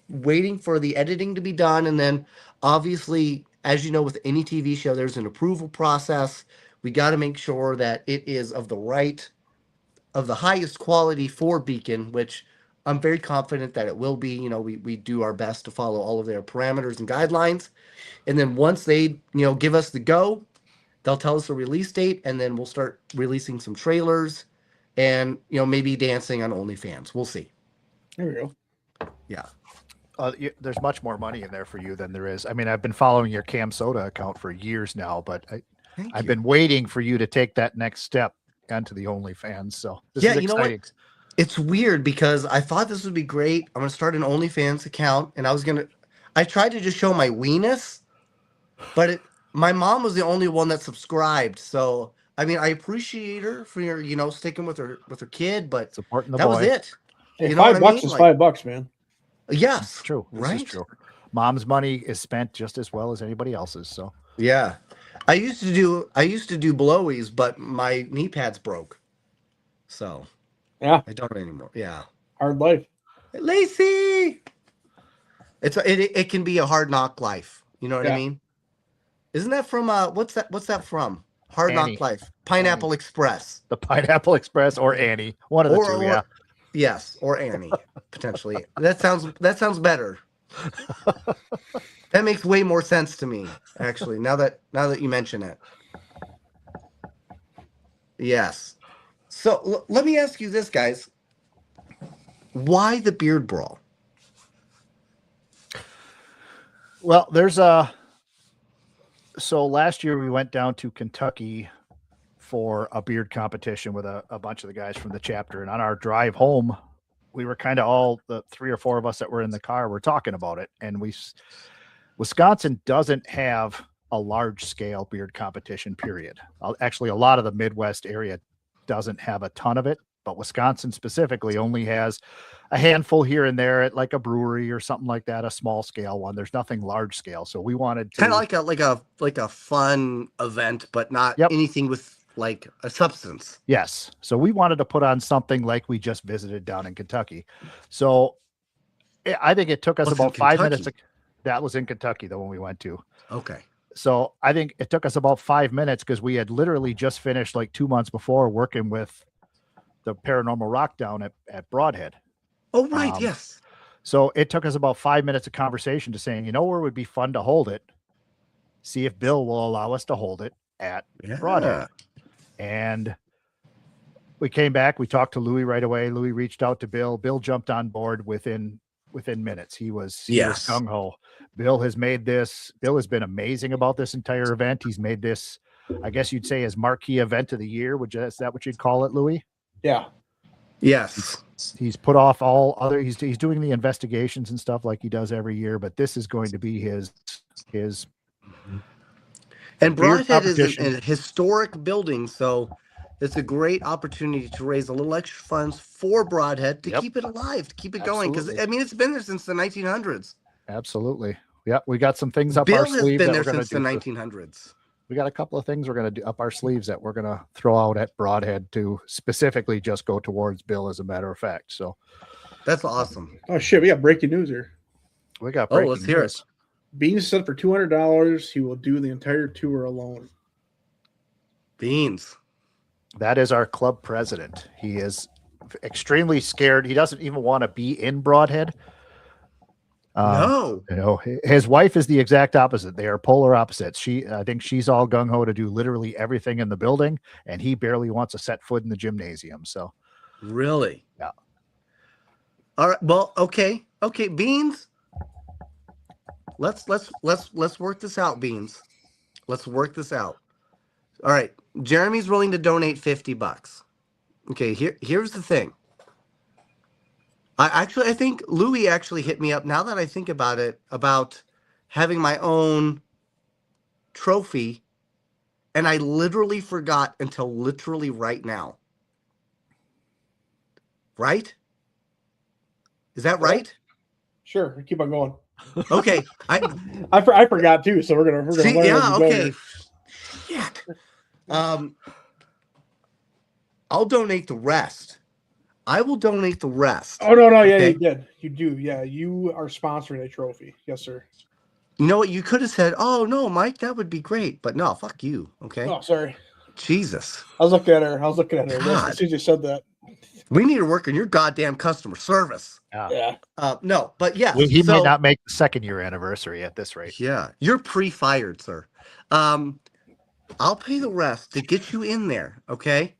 waiting for the editing to be done. And then obviously, as you know, with any TV show, there's an approval process. We got to make sure that it is of the highest quality for Beacon, which I'm very confident that it will be. You know, we do our best to follow all of their parameters and guidelines. And then once they, give us the go, they'll tell us the release date, and then we'll start releasing some trailers and, maybe dancing on OnlyFans. We'll see. There we go. Yeah. There's much more money in there for you than there is. I mean, I've been following your Cam Soda account for years now, but I've been waiting for you to take that next step onto the OnlyFans. So this is exciting. Know what? It's weird because I thought this would be great. I'm going to start an OnlyFans account, and I tried to just show my weenus, but my mom was the only one that subscribed. So, I mean, I appreciate her for sticking with her kid, but supporting the that boy. was it. Hey, $5 is $5, man. Yes, it's true. Right? This is true. Mom's money is spent just as well as anybody else's. So yeah, I used to do blowies, but my knee pads broke, so yeah, I don't anymore. Yeah, hard life. Lacey, it can be a hard knock life. You know what I mean? Isn't that from what's that from? Hard Annie. Knock Life, Pineapple Express, the Pineapple Express, or Annie, one of the two. Yeah. Yes, or Annie, potentially. That sounds better. That makes way more sense to me, actually. Now that you mention it. Yes. So let me ask you this, guys. Why the Beard Brawl? Well, so last year we went down to Kentucky for a beard competition with a bunch of the guys from the chapter. And on our drive home, we were kind of all the 3 or 4 of us that were in the car were talking about it. And Wisconsin doesn't have a large scale beard competition, period. Actually, a lot of the Midwest area doesn't have a ton of it, but Wisconsin specifically only has a handful here and there at like a brewery or something like that, a small scale one. There's nothing large scale. So we wanted to kind of like a fun event, but not anything with like a substance. Yes. So we wanted to put on something like we just visited down in Kentucky. So I think it took us about 5 minutes. That was in Kentucky, the one we went to. Okay. So I think it took us about 5 minutes because we had literally just finished like 2 months before working with the Paranormal Rock down at Brodhead. Oh, right. Yes. So it took us about 5 minutes of conversation to saying, where it would be fun to hold it. See if Bill will allow us to hold it at Brodhead. And we came back. We talked to Louis right away. Louis reached out to Bill. Bill jumped on board within minutes. He was gung ho. Bill has been amazing about this entire event. He's made this, I guess you'd say, his marquee event of the year. Is that what you'd call it, Louis? Yeah. Yes. He's put off all other. He's doing the investigations and stuff like he does every year, but this is going to be his. And Brodhead is a historic building, so it's a great opportunity to raise a little extra funds for Brodhead to keep it alive, to keep it going. Because it's been there since the 1900s. Absolutely. Yeah, we got some things up our sleeve. Bill has been there since the 1900s. We got a couple of things we're going to do up our sleeves that we're going to throw out at Brodhead to specifically just go towards Bill, as a matter of fact. So that's awesome. Oh shit, we got breaking news here. We got breaking let's hear news. it. Beans said for $200, he will do the entire tour alone. Beans. That is our club president. He is extremely scared. He doesn't even want to be in Brodhead. No. His wife is the exact opposite. They are polar opposites. I think she's all gung ho to do literally everything in the building, and he barely wants to set foot in the gymnasium. So, really, yeah. All right. Well, okay, Beans. Let's work this out, Beans. Let's work this out. All right. Jeremy's willing to donate $50. Okay. Here's the thing. I think Louis actually hit me up, now that I think about it, about having my own trophy, and I literally forgot until literally right now. Right? Is that right? Sure, keep on going. Okay. I forgot too, so we're gonna See, learn as yeah, we go okay. here. Shit. I'll donate the rest. I will donate the rest. Oh no, yeah, Okay? you did. You do, yeah. You are sponsoring a trophy, yes, sir. You know what? You could have said, "Oh no, Mike, that would be great," but no, fuck you. Okay. Oh, sorry. Jesus. I was looking at her. God. As soon as you said that. We need to work on your goddamn customer service. Yeah. No, but yes. Well, he so, might not make the 2nd-year anniversary at this rate. Yeah, you're pre-fired, sir. I'll pay the rest to get you in there, okay?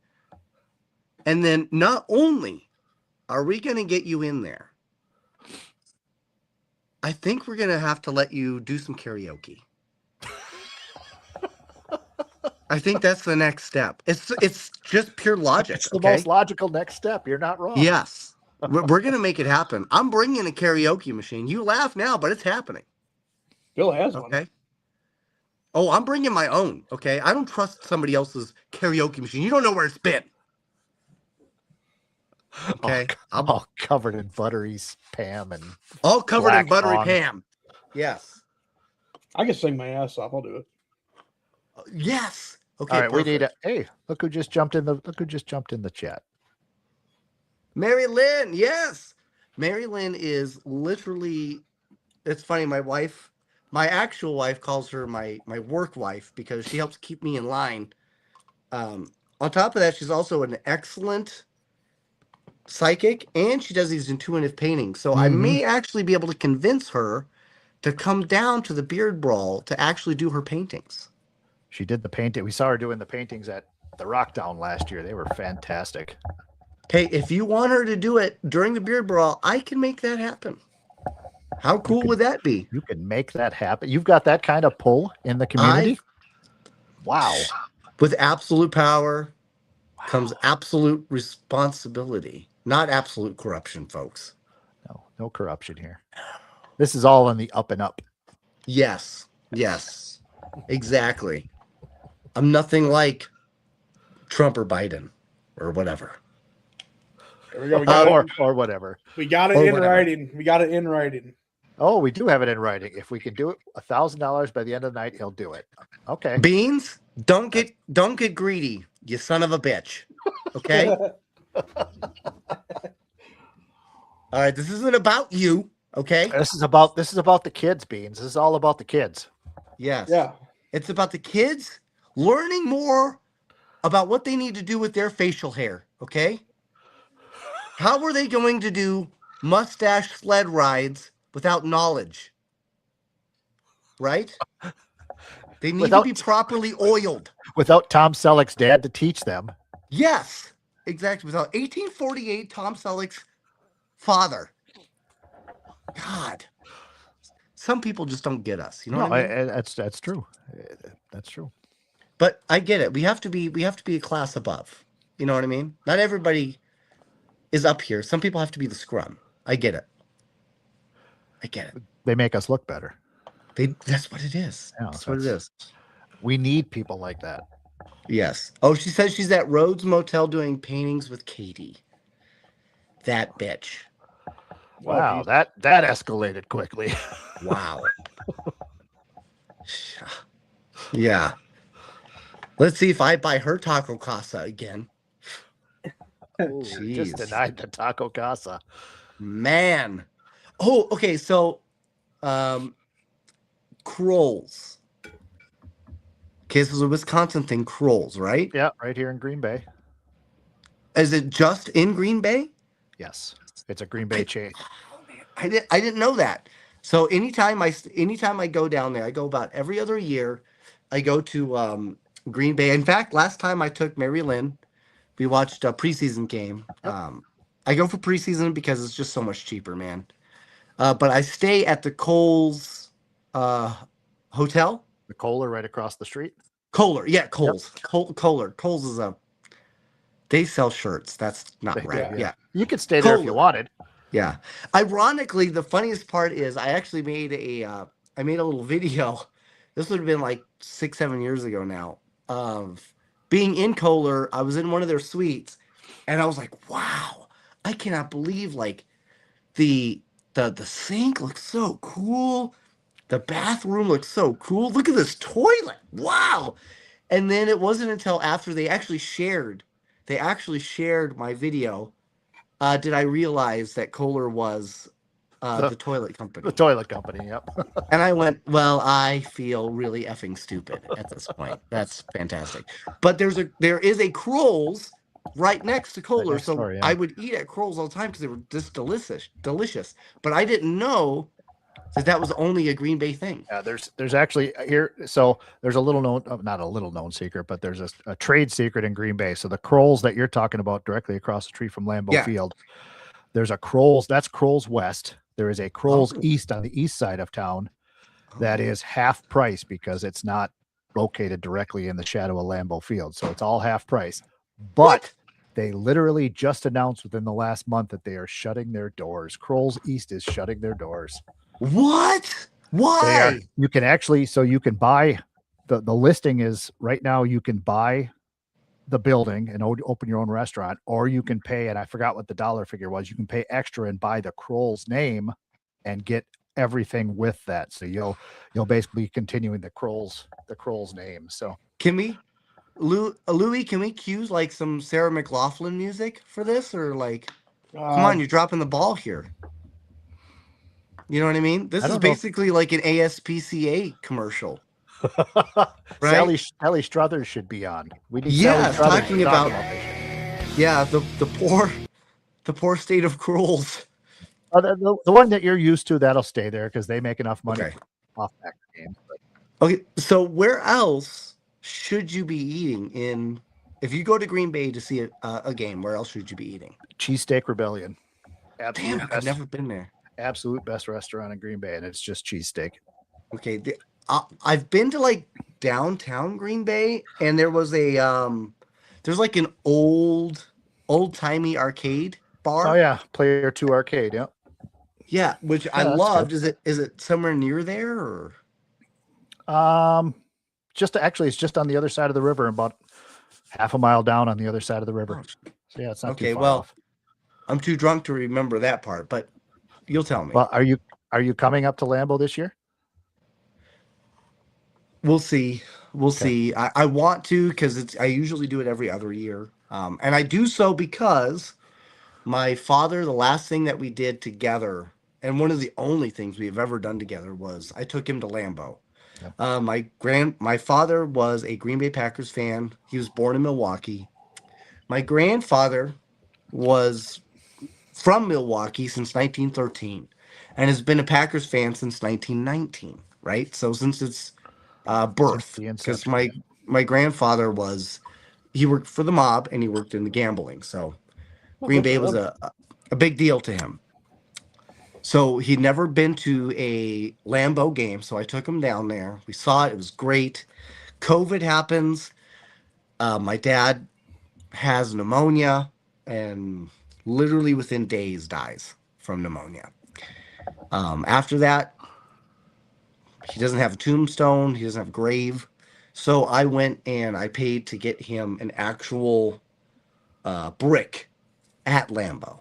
And then not only are we going to get you in there, I think we're going to have to let you do some karaoke. I think that's the next step. It's just pure logic. It's the okay? most logical next step. You're not wrong. Yes. We're going to make it happen. I'm bringing a karaoke machine. You laugh now, but it's happening. Bill has Okay. one. Oh, I'm bringing my own. Okay. I don't trust somebody else's karaoke machine. You don't know where it's been. Okay. All covered in buttery Pam and All covered in black buttery song. Pam. Yes. I can sing my ass off. I'll do it. Yes. Okay. all right, we need perfect. Hey, look who just jumped in the chat. Mary Lynn. Yes. Mary Lynn is literally, it's funny. My actual wife calls her my work wife because she helps keep me in line. On top of that, she's also an excellent psychic and she does these intuitive paintings. So I may actually be able to convince her to come down to the Beard Brawl to actually do her paintings. She did the painting. We saw her doing the paintings at the Rockdown last year. They were fantastic. Hey, if you want her to do it during the Beard Brawl, I can make that happen. How cool would that be? You can make that happen. You've got that kind of pull in the community. Wow. With absolute power comes absolute responsibility, not absolute corruption, folks. No corruption here. This is all on the up and up. Yes, exactly. I'm nothing like Trump or Biden or whatever. There we go. We got Or whatever. We got it or in whatever. writing. We got it in writing. Oh, we do have it in writing. If we can do it $1,000 by the end of the night, he'll do it. Okay. Beans, don't get greedy, you son of a bitch. Okay? All right, this isn't about you, okay? This is about the kids, Beans. This is all about the kids. Yes. Yeah. It's about the kids learning more about what they need to do with their facial hair, okay? How are they going to do mustache sled rides without knowledge? Right? They need to be properly oiled. Without Tom Selleck's dad to teach them. Yes, exactly. Without 1848 Tom Selleck's father. God. Some people just don't get us. You know what I mean? That's true. That's true. But I get it. We have to be a class above. You know what I mean? Not everybody is up here. Some people have to be the scrum. I get it. They make us look better. That's what it is. Yeah, that's what it is. We need people like that. Yes. Oh, she says she's at Rhodes Motel doing paintings with Katie. That bitch. Wow, that escalated quickly. Wow. Yeah. Let's see if I buy her taco casa again. Ooh, just denied the taco casa. Man. Oh, okay. So, Krolls. Okay, so it's a Wisconsin thing, Krolls, right? Yeah, right here in Green Bay. Is it just in Green Bay? Yes, it's a Green Bay chain. I didn't know that. So anytime I go down there, I go about every other year. I go to Green Bay. In fact, last time I took Mary Lynn, we watched a preseason game. Yep. I go for preseason because it's just so much cheaper, man. But I stay at the Kohl's hotel. The Kohler right across the street. Kohler, yeah, Kohl's. Yep. Kohler. Kohl's is they sell shirts. That's not right. Yeah. You could stay there if you wanted. Yeah. Ironically, the funniest part is I actually made a little video. This would have been like 6-7 years ago now of being in Kohler. I was in one of their suites and I was like, wow, I cannot believe like the the sink looks so cool. The bathroom looks so cool. Look at this toilet. Wow. And then it wasn't until after they actually shared my video, did I realize that Kohler was the toilet company. The toilet company. Yep. And I went, well, I feel really effing stupid at this point. That's fantastic. But there is a Kroll's right next to Kohler, next so door, yeah. I would eat at Kroll's all the time because they were just delicious. But I didn't know that was only a Green Bay thing. Yeah, there's actually here. So there's a little known, not a little known secret, but there's a trade secret in Green Bay. So the Kroll's that you're talking about directly across the street from Lambeau Field, there's a Kroll's. That's Kroll's West. There is a Kroll's East on the east side of town that is half price because it's not located directly in the shadow of Lambeau Field. So it's all half price. But they literally just announced within the last month that they are shutting their doors. Kroll's East is shutting their doors. What? Why? You can actually, so you can buy, the listing is right now, you can buy the building and open your own restaurant, or you can pay, and I forgot what the dollar figure was, you can pay extra and buy the Kroll's name and get everything with that. So you'll basically be continuing the Kroll's name. So can we, Louis, can we cue like some Sarah McLachlan music for this, or like, come on, you're dropping the ball here. You know what I mean? This is basically like an ASPCA commercial. Right? Sally Struthers should be on. We need talking about the poor state of Kroll's. The one that you're used to, that'll stay there because they make enough money off that game. Okay, so where else should you be eating if you go to Green Bay to see a game? Where else should you be eating? Cheesesteak Rebellion. Damn, I've never been there. Absolute best restaurant in Green Bay, and it's just cheesesteak. Okay, I've been to like downtown Green Bay, and there was there's like an old timey arcade bar. Oh yeah, Player 2 arcade. Yeah. Yeah, which I loved. Good. Is it somewhere near there, or? It's just on the other side of the river, about half a mile down on the other side of the river. So yeah, it's not too far off. I'm too drunk to remember that part, but you'll tell me. Well, are you coming up to Lambeau this year? We'll see. We'll see. I want to, because I usually do it every other year. And I do so because my father, the last thing that we did together, and one of the only things we have ever done together, was I took him to Lambeau. Yep. My father was a Green Bay Packers fan. He was born in Milwaukee. My grandfather was from Milwaukee since 1913 and has been a Packers fan since 1919, right? So since its birth, because my grandfather he worked for the mob and he worked in the gambling. So Green Bay was a big deal to him. So he'd never been to a Lambeau game. So I took him down there. We saw it. It was great. COVID happens. My dad has pneumonia and literally within days dies from pneumonia. After that, he doesn't have a tombstone. He doesn't have a grave. So I went and I paid to get him an actual brick at Lambeau.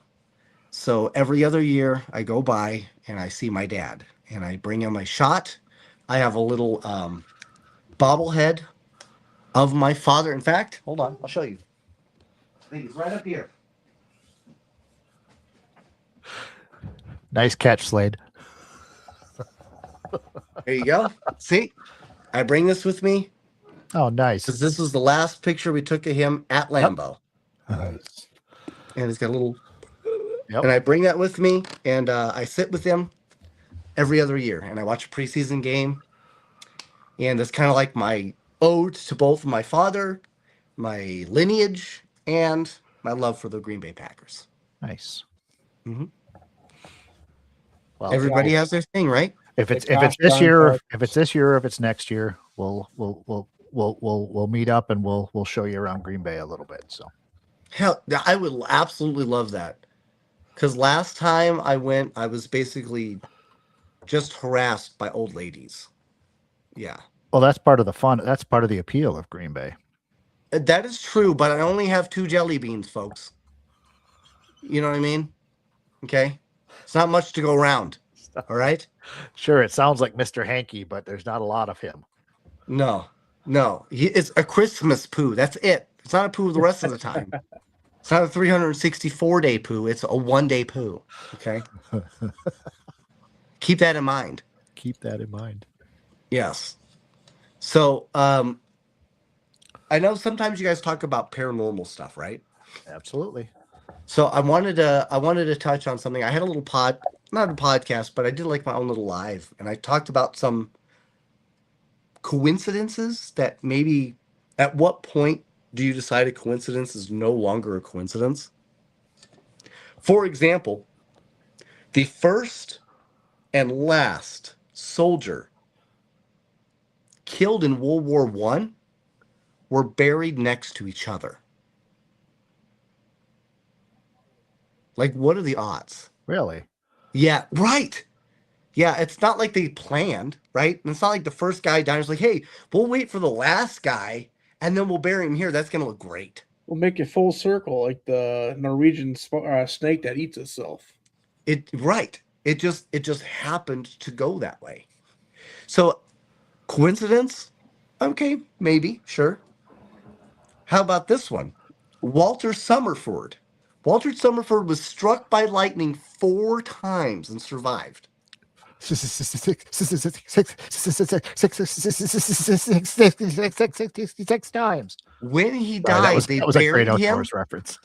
So every other year I go by and I see my dad and I bring him a shot. I have a little bobblehead of my father. In fact, hold on, I'll show you. I think it's right up here. Nice catch, Slade. There you go. See, I bring this with me. Oh, nice. Because this was the last picture we took of him at Lambeau. Nice. And it's got a little... Yep. And I bring that with me, and I sit with him every other year, and I watch a preseason game. And it's kind of like my ode to both my father, my lineage, and my love for the Green Bay Packers. Nice. Mm-hmm. Well, everybody has their thing, right? If it's this year, if it's next year, we'll meet up and we'll show you around Green Bay a little bit. So, hell, I would absolutely love that. Because last time I went, I was basically just harassed by old ladies. Yeah. Well, that's part of the fun. That's part of the appeal of Green Bay. That is true, but I only have 2 jelly beans, folks. You know what I mean? Okay. It's not much to go around. All right. Sure, it sounds like Mr. Hanky, but there's not a lot of him. No. It's a Christmas poo. That's it. It's not a poo the rest of the time. It's not a 364-day poo. It's a 1-day poo. Okay. Keep that in mind. Keep that in mind. Yes. So, I know sometimes you guys talk about paranormal stuff, right? Absolutely. So I wanted to touch on something. I had a little not a podcast, but I did like my own little live, and I talked about some coincidences that maybe at what point do you decide a coincidence is no longer a coincidence? For example, the first and last soldier killed in World War I were buried next to each other. Like, what are the odds? Really? Yeah, right. Yeah, it's not like they planned, right? And it's not like the first guy died. It's like, hey, we'll wait for the last guy and then we'll bury him here. That's going to look great. We'll make it full circle, like the Norwegian snake that eats itself. Right. It just happened to go that way. So, coincidence? Okay, maybe, sure. How about this one? Walter Summerford. Walter Summerford was struck by lightning 4 times and survived. 66 times. When he Sorry, died, that was a great buried him. outdoors reference.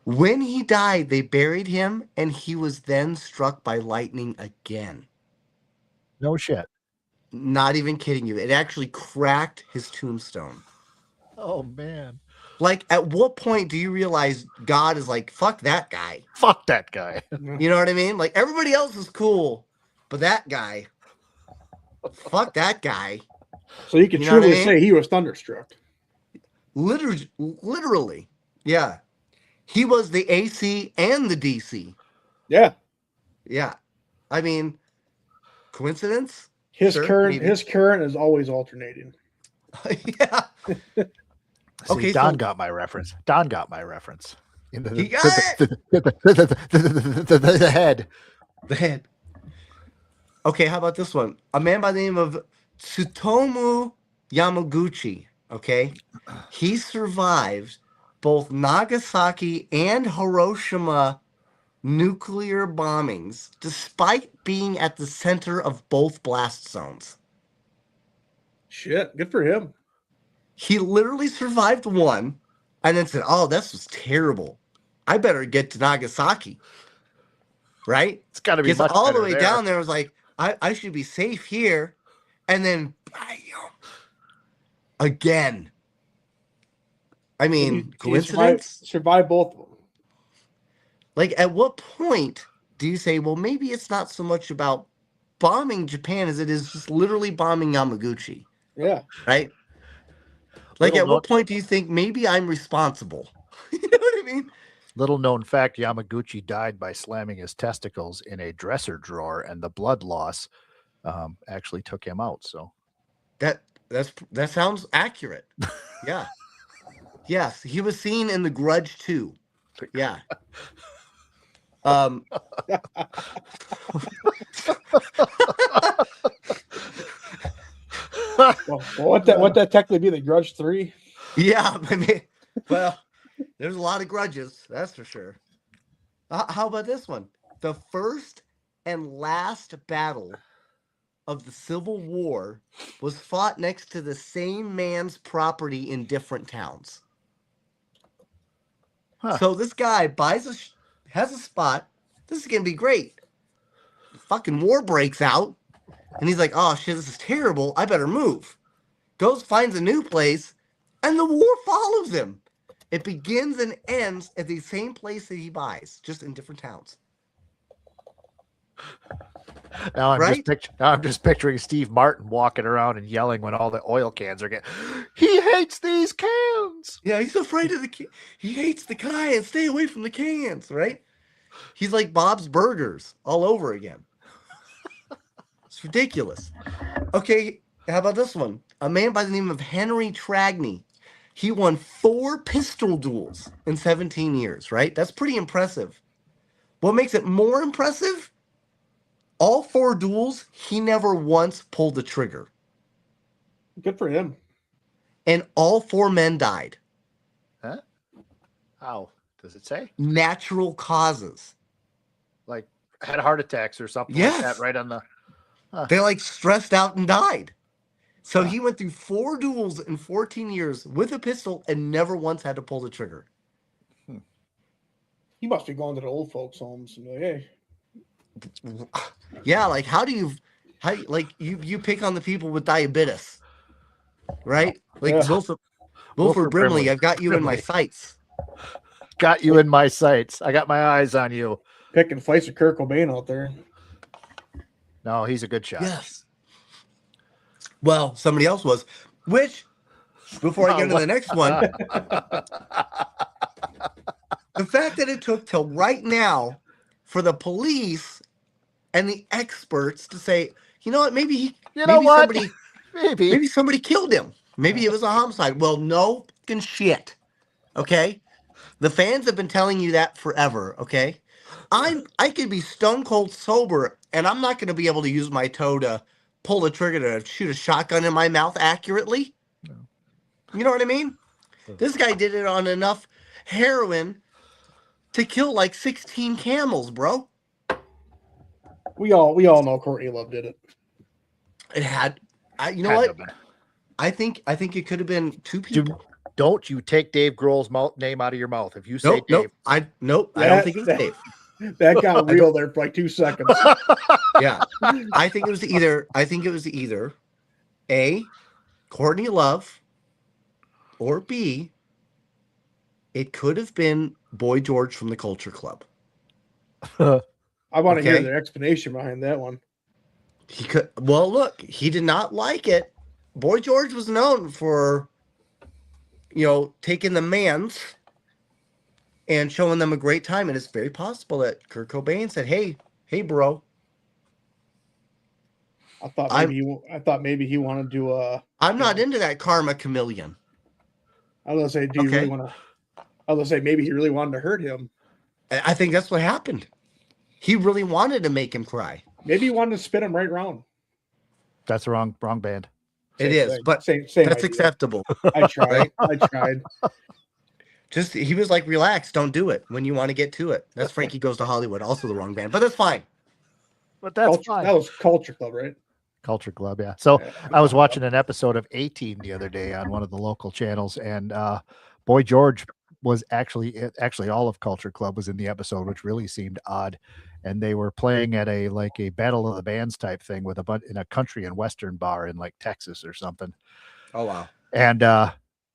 When he died, they buried him, and he was then struck by lightning again. No shit. Not even kidding you. It actually cracked his tombstone. Oh, man. Like, at what point do you realize God is like, fuck that guy? Fuck that guy. You know what I mean? Like, everybody else is cool, but that guy, fuck that guy. So you can You know what I truly mean? say he was thunderstruck. Literally. Yeah. He was the AC and the DC. Yeah. Yeah. I mean, coincidence? His Sure, current maybe. his current is always alternating. Yeah. See, Okay, Don so- got my reference. Don got my reference. He got it. The head. The head. Okay, how about this one? A man by the name of Tsutomu Yamaguchi. Okay, he survived both Nagasaki and Hiroshima nuclear bombings, despite being at the center of both blast zones. Shit, good for him. He literally survived one, and then said, "Oh, this was terrible. I better get to Nagasaki." Right? It's got to be Gets much all the better way there. down there. Was like, I should be safe here, and then bam, again. I mean, coincidence? Survived both of them. Like, at what point do you say, well, maybe it's not so much about bombing Japan as it is just literally bombing Yamaguchi, Yeah. right? Like, Little at what note- point do you think maybe I'm responsible? You know what I mean? Little known fact, Yamaguchi died by slamming his testicles in a dresser drawer, and the blood loss actually took him out. So That sounds accurate. Yeah. Yes, he was seen in The Grudge 2. Yeah. Well, what that technically be? The Grudge 3? Yeah, I mean, well, there's a lot of grudges, that's for sure. How about this one? The first and last battle of the Civil War was fought next to the same man's property in different towns. Huh. So this guy has a spot. This is gonna be great. The fucking war breaks out, and he's like, "Oh shit, this is terrible. I better move." Goes, finds a new place, and the war follows him. It begins and ends at the same place that he buys, just in different towns. now Right? I'm just picturing Steve Martin walking around and yelling when all the oil cans are getting. He hates these cans. Yeah, he's afraid of he hates the cans. Stay away from the cans, right? He's like Bob's Burgers all over again. It's ridiculous. Okay, how about this one? A man by the name of Henry Tragney. He won 4 pistol duels in 17 years, right? That's pretty impressive. what makes it more impressive, all 4 duels, he never once pulled the trigger. Good for him. And all 4 men died. Huh? How does it say? Natural causes. Like had heart attacks or something like Yes. that, right on the. They like stressed out and died. So he went through 4 duels in 14 years with a pistol and never once had to pull the trigger. He must be going to the old folks' homes and be like, hey. Yeah, like you pick on the people with diabetes, right? Like Yeah. Wilford Brimley, Brimley. I've got you in my sights. Got you in my sights. I got my eyes on you. Picking fights with Kurt Cobain out there. No, he's a good shot. Yes. Well, somebody else was. Which, before I get into the next one, the fact that it took till right now for the police and the experts to say, you know what, maybe somebody killed him. Maybe it was a homicide. Well, no fucking shit. Okay? The fans have been telling you that forever, okay? I could be stone cold sober and I'm not going to be able to use my toe to pull the trigger to shoot a shotgun in my mouth accurately. No. You know what I mean? This guy did it on enough heroin to kill like 16 camels, bro. We all know Courtney Love did it. It had, you know what? I think it could have been 2 people. Don't you take Dave Grohl's name out of your mouth. If you say Dave. I don't think it was Dave. That got real there for like 2 seconds. Yeah. I think it was either A, Courtney Love, or B, it could have been Boy George from the Culture Club. I want to hear the explanation behind that one. He could. Well, look, he did not like it. Boy George was known for, taking the mans and showing them a great time, and it's very possible that Kurt Cobain said, "Hey, bro." I thought maybe he wanted to. I'm not into that karma chameleon. I was gonna say, do you really want to? I was gonna say maybe he really wanted to hurt him. I think that's what happened. He really wanted to make him cry. Maybe he wanted to spin him right round. That's the wrong band. It is, but same that's idea. acceptable. I tried. Right? I tried. Just he was like, relax, don't do it when you want to get to it. That's Frankie Goes to Hollywood, also the wrong band, but that's fine. But that's fine. That was Culture Club, right? Culture Club, yeah. So I was watching an episode of A-Team the other day on one of the local channels, and Boy George was actually all of Culture Club was in the episode, which really seemed odd. And they were playing at a battle of the bands type thing with in a country and western bar in like Texas or something. Oh wow! And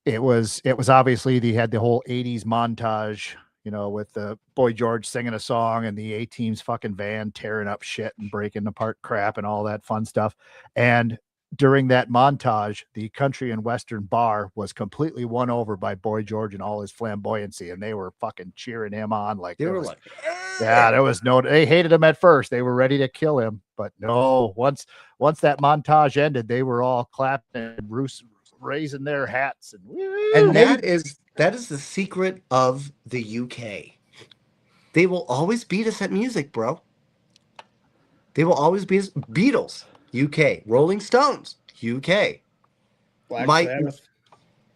it was obviously they had the whole 80s montage, with the Boy George singing a song and the A-Team's fucking van tearing up shit and breaking apart crap and all that fun stuff. And during that montage, the country and western bar was completely won over by Boy George and all his flamboyancy, and they were fucking cheering him on like they were like, yeah, there was no. They hated him at first. They were ready to kill him, but no. Once that montage ended, they were all clapping and raising their hats, and that is the secret of the UK. They will always beat us at music, bro. They will always beat us. Beatles, UK. Rolling Stones, UK.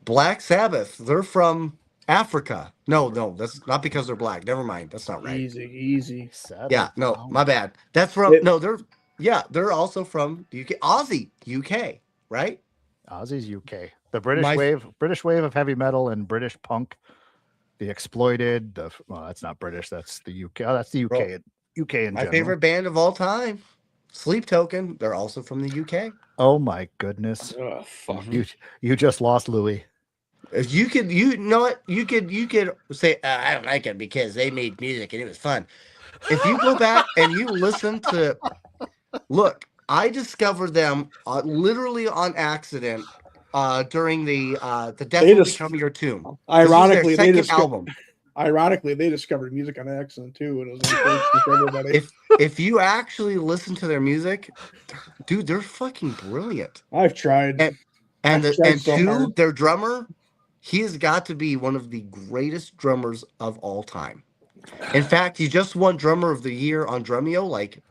Black Sabbath. They're from Africa. No, that's not because they're black. Never mind. That's not right. Easy. Yeah, no, my bad. That's from they're also from the UK. Aussie, UK, right? Aussie's UK. The British wave of heavy metal and British punk. The Exploited. That's not British. That's the UK. Oh, that's the UK. Bro, UK in my general. favorite band of all time, Sleep Token. They're also from the UK. Oh my goodness! Oh, fuck. You just lost Louis. If you could, you know what? You could say I don't like it because they made music and it was fun. If you go back and you listen to, look, I discovered them literally on accident during the Death Will Become Your Tomb. Ironically, they discovered music on accident too, and it was for everybody. If you actually listen to their music, dude, they're fucking brilliant. I've tried. Their drummer, he has got to be one of the greatest drummers of all time. In fact, he just won Drummer of the Year on Drumeo. Like,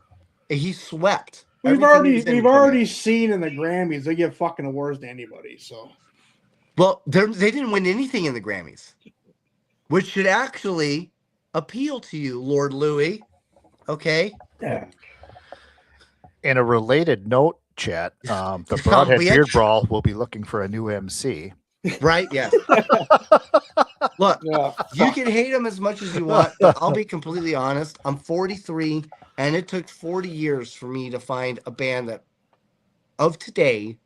he swept. We've everything he was in already Drumeo. seen in the Grammys they give fucking awards to anybody. So Well, they didn't win anything in the Grammys, which should actually appeal to you, Lord Louis. Okay. yeah, In a related note, chat, the Tom, Brodhead we Beard actually- Brawl will be looking for a new MC. Right? Yes. Look, yeah. you can hate him as much as you want, but I'll be completely honest. I'm 43, and it took 40 years for me to find a band that of today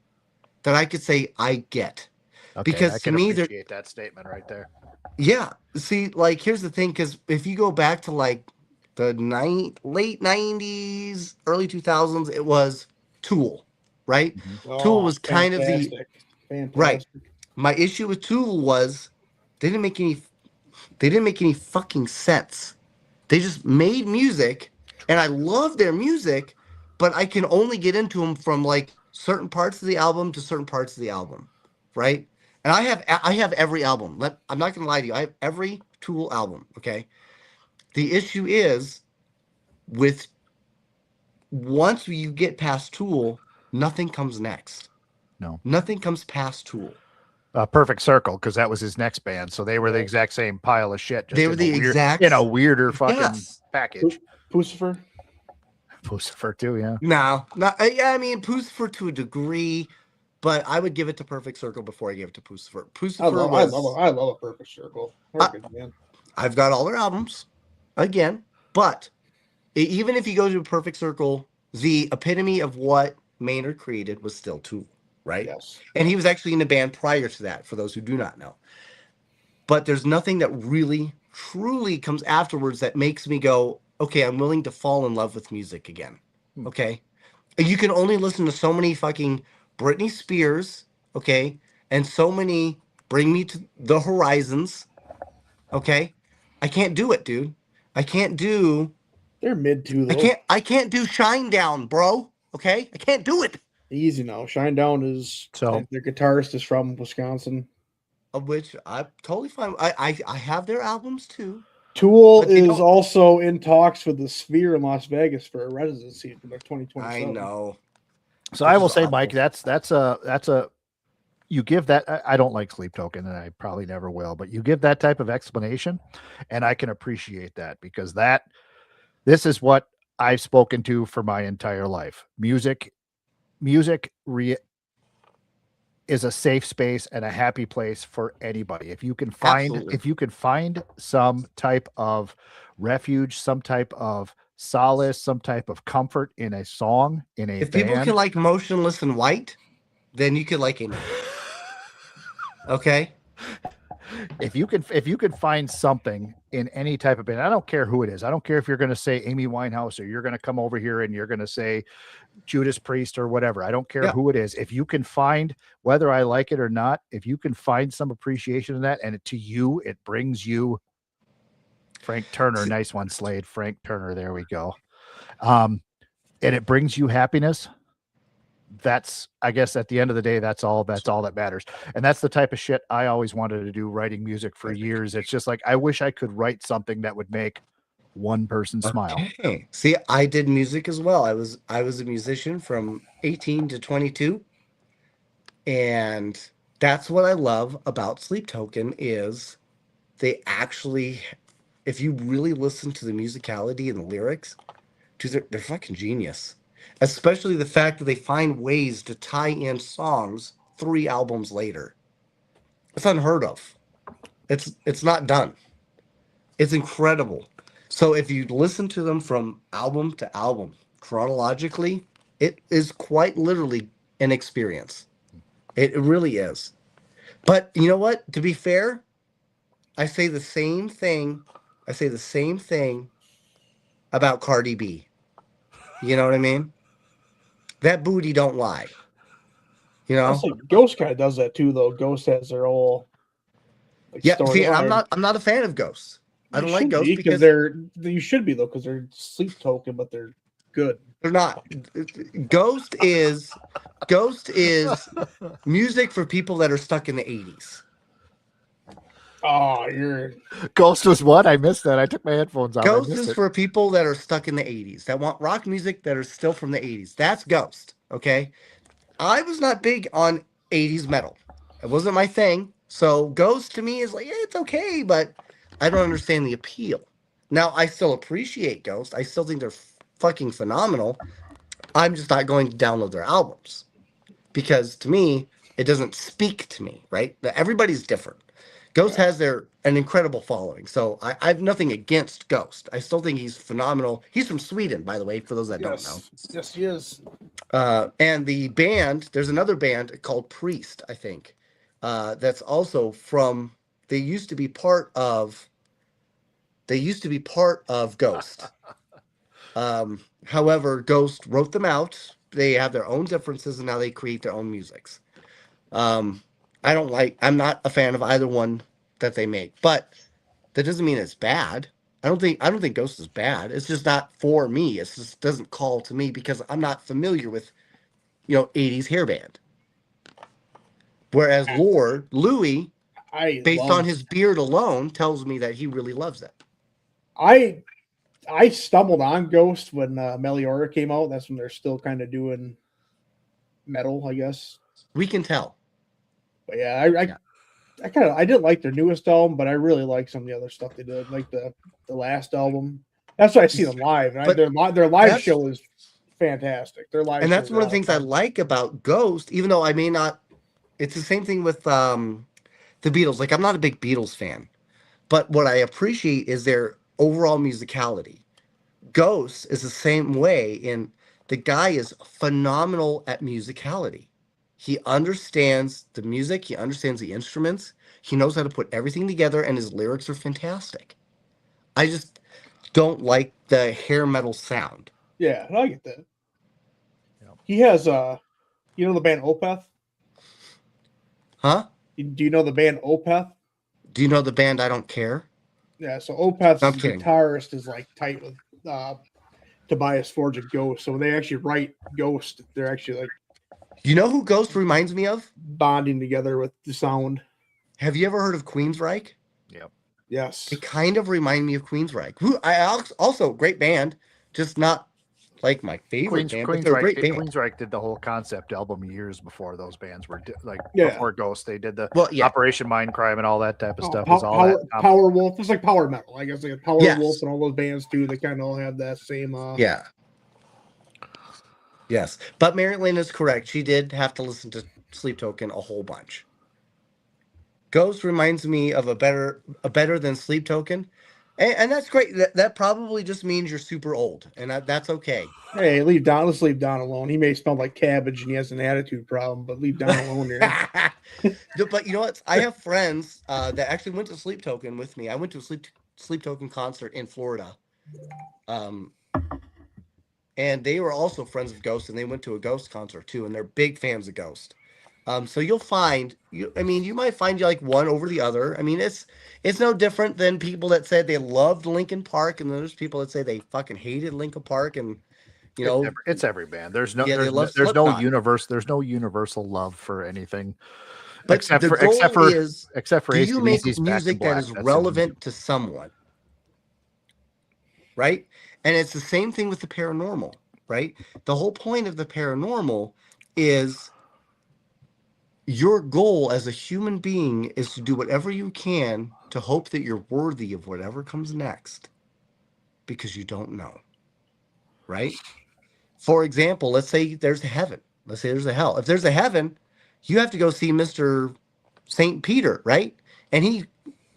that I could say I get. Okay, Because I to can me, they're- appreciate that statement right there. Yeah. See, like, here's the thing, because if you go back to like the late 90s, early 2000s, it was Tool, right? Tool was kind of the fantastic. right. My issue with Tool was they didn't make any fucking sense. They just made music, and I love their music, but I can only get into them from like certain parts of the album to certain parts of the album, right? And I have every album. I'm not gonna lie to you. I have every Tool album. Okay. The issue is with once you get past Tool, nothing comes next. No. Nothing comes past Tool. Perfect Circle, because that was his next band. So they were the exact same pile of shit. Just They were in the a weird, exact in a weirder fucking Yes. package. Pucifer. Pucifer too, yeah. No, not yeah. I mean, Pucifer to a degree, but I would give it to Perfect Circle before I give it to Pucifer. Pucifer I love a Perfect Circle. They're good, man. I've got all their albums, again, but even if you go to Perfect Circle, the epitome of what Maynard created was still Tool, right? Yes. And he was actually in a band prior to that, for those who do not know. But there's nothing that really, truly comes afterwards that makes me go, okay, I'm willing to fall in love with music again. Okay? You can only listen to so many fucking Britney Spears, okay? And so many Bring Me to the Horizons, okay? I can't do it, dude. I can't do... They're mid too, though. I can't do Shine Down, bro. Okay? I can't do it. Easy now. Shine Down is So- their guitarist is from Wisconsin. Of which I'm totally fine. I have their albums too. Tool But they is don't- also in talks with the Sphere in Las Vegas for a residency for like 2027. I know. So Which I will is say, awful. Mike, that's a you give that. I don't like Sleep Token, and I probably never will. But you give that type of explanation, and I can appreciate that because this is what I've spoken to for my entire life. Music is a safe space and a happy place for anybody. If you can find some type of refuge, some type of solace, some type of comfort in a song, in a If band, people can like Motionless in White, then you could like anything. Okay? if you can find something in any type of band, I don't care who it is. I don't care if you're going to say Amy Winehouse or you're going to come over here and you're going to say Judas Priest or whatever. I don't care Yeah. who it is. If you can find, whether I like it or not, if you can find some appreciation in that, and to you, it brings you Frank Turner. Nice one, Slade. Frank Turner. There we go. And it brings you happiness. That's, I guess at the end of the day, that's all that matters. And that's the type of shit I always wanted to do, writing music for years. It's just like, I wish I could write something that would make one person smile. Okay. See, I did music as well. I was a musician from 18 to 22. And that's what I love about Sleep Token is they actually, if you really listen to the musicality and the lyrics, dude, they're fucking genius. Especially the fact that they find ways to tie in songs 3 albums later. It's unheard of. It's not done. It's incredible. So if you listen to them from album to album chronologically, it is quite literally an experience. It really is. But you know what? To be fair, I say the same thing. About Cardi B. You know what I mean? That booty don't lie. You know? Also, Ghost kind of does that too, though. Ghost has their whole Yeah. See, and storyline. I'm not a fan of Ghosts. I don't You like should Ghosts be, because you should be though because they're Sleep Token, but they're good. they're not. Ghost is music for people that are stuck in the 80s. Oh, you're Ghost was what? I missed that. I took my headphones off. I Ghost missed is it. for people that are stuck in the 80s, that want rock music that are still from the 80s. That's Ghost, okay? I was not big on 80s metal. It wasn't my thing. So Ghost to me is like, yeah, it's okay, but I don't understand the appeal. Now, I still appreciate Ghost. I still think they're fucking phenomenal. I'm just not going to download their albums because to me, it doesn't speak to me, right? Everybody's different. Ghost has an incredible following. So I have nothing against Ghost. I still think he's phenomenal. He's from Sweden, by the way, for those that don't know. Yes, he is. And the band, there's another band called Priest, I think, that's also from. They used to be part of. They used to be part of Ghost. However, Ghost wrote them out. They have their own differences, and now they create their own musics. I'm not a fan of either one that they make, but that doesn't mean it's bad. I don't think Ghost is bad. It's just not for me. It just doesn't call to me because I'm not familiar with 80s hair band. Whereas Louis, based on his beard alone, tells me that he really loves it. I stumbled on Ghost when Meliora came out. That's when they're still kind of doing metal, I guess. We can tell. But yeah, I didn't like their newest album, but I really like some of the other stuff they did, like the last album. That's why I see them live. And their live show is fantastic. Their live, and that's one of the things I like about Ghost, even though I may not. It's the same thing with the Beatles. Like I'm not a big Beatles fan, but what I appreciate is their overall musicality. Ghost is the same way, and the guy is phenomenal at musicality. He understands the music. He understands the instruments. He knows how to put everything together, and his lyrics are fantastic. I just don't like the hair metal sound. Yeah, I get that. He has, the band Opeth? Huh? Do you know the band Opeth? Do you know the band I Don't Care? Yeah, so Opeth's guitarist is like tight with Tobias Forge and Ghost. So when they actually write Ghost, they're actually like. You know who Ghost reminds me of? Bonding together with the sound. Have you ever heard of Queensryche? Yep. Yes. They kind of remind me of Queensryche. Who also great band, just not like my favorite band. But they're a great band. Queensryche did the whole concept album years before those bands were before Ghost. They did the Operation Mindcrime and all that type of stuff. Power Wolf. It's like power metal. I guess like Power Wolf and all those bands too. They kind of all have that same. Yes, but Marilyn is correct. She did have to listen to Sleep Token a whole bunch. Ghost reminds me of a better than Sleep Token, and that's great. That probably just means you're super old, and that's okay. Hey, let's leave Don alone. He may smell like cabbage and he has an attitude problem, but leave Don alone here. But you know what? I have friends that actually went to Sleep Token with me. I went to a Sleep Token concert in Florida. And they were also friends of Ghost, and they went to a Ghost concert too, and they're big fans of Ghost. So you'll find you might find you like one over the other. I mean, it's no different than people that said they loved Linkin Park, and then there's people that say they fucking hated Linkin Park, and it's every band. There's no universal love for anything. But except the for goal is, do you make music that is relevant to someone, right? And it's the same thing with the paranormal, right? The whole point of the paranormal is your goal as a human being is to do whatever you can to hope that you're worthy of whatever comes next, because you don't know, right? For example, let's say there's a heaven. Let's say there's a hell. If there's a heaven, you have to go see Mr. St. Peter, right? And he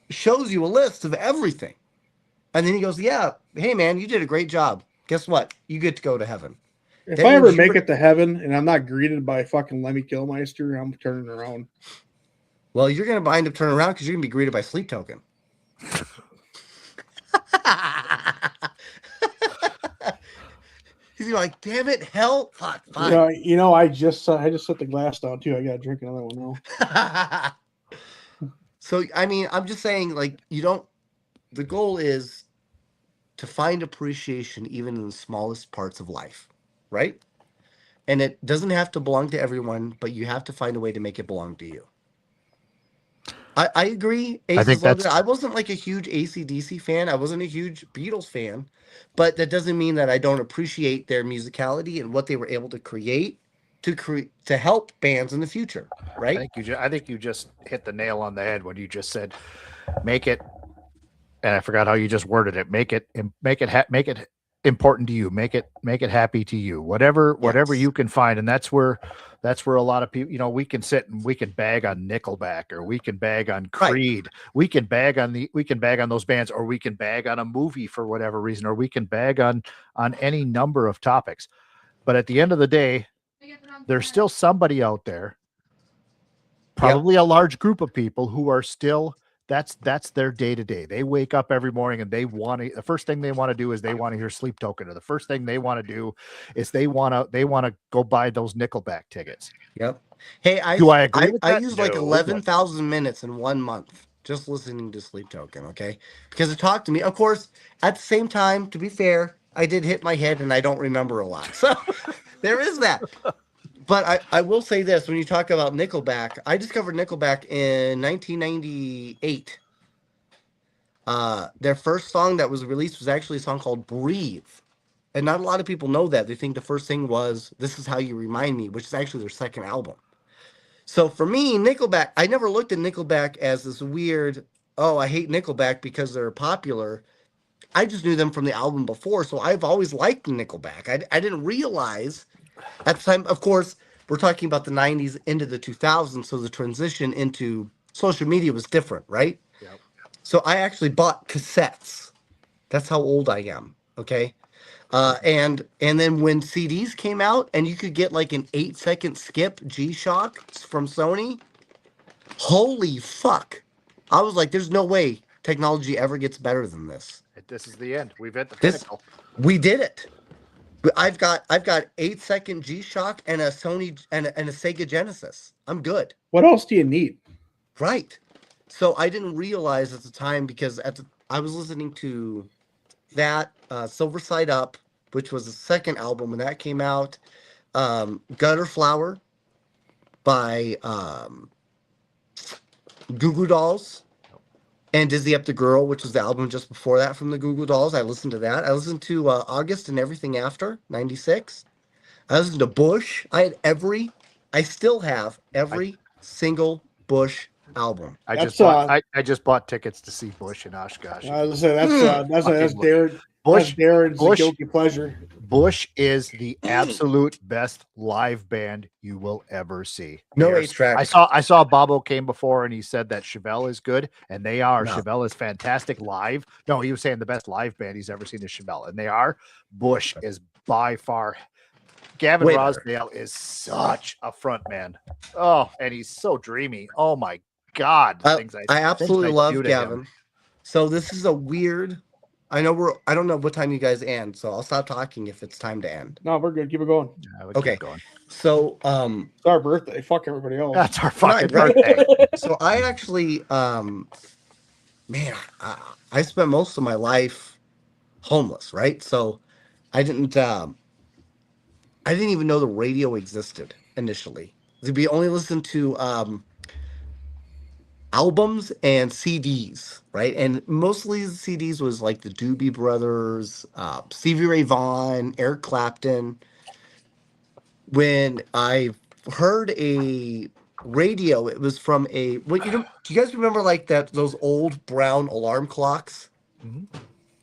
shows you a list of everything. And then he goes, yeah, hey, man, you did a great job. Guess what? You get to go to heaven. If I ever make it to heaven and I'm not greeted by fucking Lemmy Kilmister, I'm turning around. Well, you're going to wind up turning around because you're going to be greeted by Sleep Token. He's like, damn it, hell. Fuck. I just set the glass down too. I got to drink another one now. So, I mean, I'm just saying, like, the goal is to find appreciation even in the smallest parts of life, right? And it doesn't have to belong to everyone, but you have to find a way to make it belong to you. I agree. I Ace think is loaded. that's I wasn't like a huge AC/DC fan. I wasn't a huge Beatles fan, but that doesn't mean that I don't appreciate their musicality and what they were able to create to help bands in the future. Right? I think you just hit the nail on the head when you just said make it, and I forgot how you just worded it. Make it important to you. Make it happy to you. Whatever Yes. you can find, and that's where a lot of people, we can sit and we can bag on Nickelback, or we can bag on Right. Creed. We can bag on those bands, or we can bag on a movie for whatever reason, or we can bag on any number of topics. But at the end of the day, there's still somebody out there, probably a large group of people, who are still, that's their day to day. They wake up every morning and the first thing they want to do is they want to hear Sleep Token, or the first thing they want to do is they want to go buy those Nickelback tickets. Yep. Hey, Do I agree with I that? used like No, 11,000 minutes in 1 month just listening to Sleep Token, okay? Because it talked to me. Of course, at the same time, to be fair, I did hit my head and I don't remember a lot. So there is that. But I will say this, when you talk about Nickelback, I discovered Nickelback in 1998. Their first song that was released was actually a song called Breathe. And not a lot of people know that. They think the first thing was This Is How You Remind Me, which is actually their second album. So for me, Nickelback, I never looked at Nickelback as this weird, oh, I hate Nickelback because they're popular. I just knew them from the album before, so I've always liked Nickelback. I didn't realize at the time, of course, we're talking about the 90s into the 2000s, so the transition into social media was different, right? Yep. So I actually bought cassettes. That's how old I am, okay? And then when CDs came out and you could get like an 8-second skip G-Shock from Sony, holy fuck. I was like, there's no way technology ever gets better than this. This is the end. We've hit the This pinnacle. we did it. I've got 8-second G-Shock and a Sony and a Sega Genesis. I'm good. What else do you need? Right. So I didn't realize at the time, because I was listening to that Silver Side Up, which was the second album when that came out. Gutter Flower by Goo Goo Dolls, and Dizzy Up the Girl, which was the album just before that from the Goo Goo Dolls. I listened to that. I listened to August and Everything After, 96. I listened to Bush. I still have every single Bush album. I That's, just bought tickets to see Bush in Oshkosh. I was gonna say that's Darren. Bush- Darren's Bush- guilty pleasure. Bush is the absolute best live band you will ever see. No There's- 8-track. I saw Bobo came before and he said that Chevelle is good, and they are. No. Chevelle is fantastic live. No, he was saying the best live band he's ever seen is Chevelle, and they are. Bush is by far. Gavin Way better. Rosdale is such a front man. Oh, and he's so dreamy. Oh my God. the things I absolutely things I do love to him. Gavin. So this is a weird. I don't know what time you guys end, so I'll stop talking if it's time to end. No, we're good. Keep it going. Yeah, we keep Okay. going. So It's our birthday. Fuck everybody else. That's our fucking Right. birthday. so I actually man, I spent most of my life homeless, right? So I didn't even know the radio existed initially. We only listened to albums and CDs, right? And mostly the CDs was like the Doobie Brothers, Stevie Ray Vaughan, Eric Clapton. When I heard a radio, it was from do you guys remember like those old brown alarm clocks?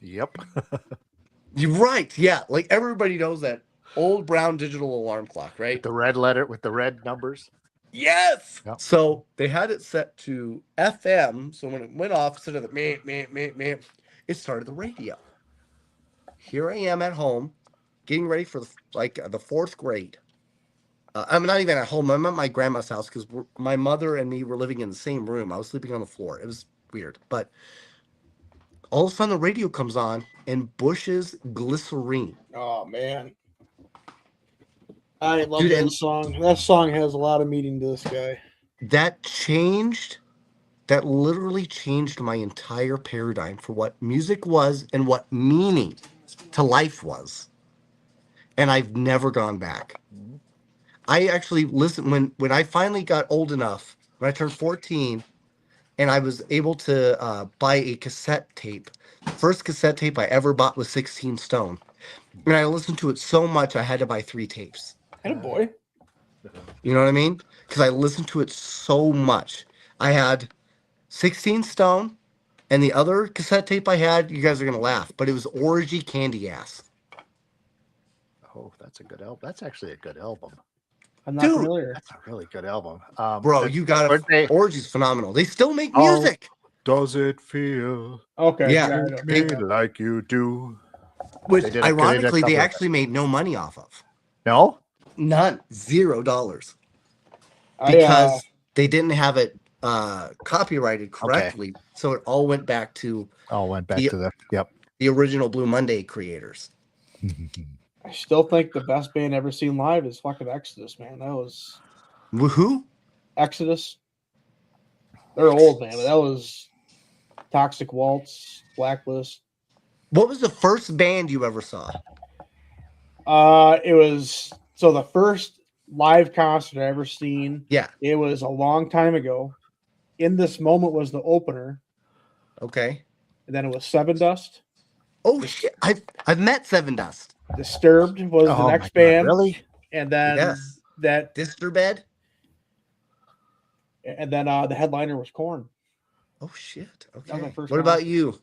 Yep. You're right. Yeah. Like everybody knows that old brown digital alarm clock, right? The red letter with the red numbers. Yes. Yep. So they had it set to FM. So when it went off, instead of the meh, it started the radio. Here I am at home, getting ready for the fourth grade. I'm not even at home. I'm at my grandma's house because my mother and me were living in the same room. I was sleeping on the floor. It was weird. But all of a sudden the radio comes on and Bush's Glycerine. Oh man, I love Dude, that and- song. That song has a lot of meaning to this guy. That literally changed my entire paradigm for what music was and what meaning to life was. And I've never gone back. I actually listened when I finally got old enough, when I turned 14, and I was able to buy a cassette tape. The first cassette tape I ever bought was 16 Stone. And I listened to it so much I had to buy 3 tapes. And boy. You know what I mean? Because I listened to it so much. I had 16 Stone, and the other cassette tape I had, you guys are going to laugh, but it was Orgy Candy Ass. Oh, that's a good album. That's actually a good album. I'm not Dude, familiar. That's a really good album. Bro, you got it. Orgy's phenomenal. They still make music. Does it feel Okay. Yeah. I know. They- like you do? Which, They did a ironically, cover they of it. actually made no money off of. No? None. $0. I, Because they didn't have it copyrighted correctly. So it all went back to Oh, went back The- to the, yep. the original Blue Monday creators. I still think the best band ever seen live is fucking Exodus, man. That was Woohoo! Exodus. They're old, man. But that was Toxic Waltz, Blacklist. What was the first band you ever saw? It was so the first live concert I ever seen. Yeah. It was a long time ago. In This Moment was the opener, Okay. and then it was Seven Dust. Oh shit! I've met Seven Dust. Disturbed was the Oh, next my God, band, really? and then Yes. that, Disturbed. and then the headliner was Korn. Oh shit! was my Okay. first What about concert. you,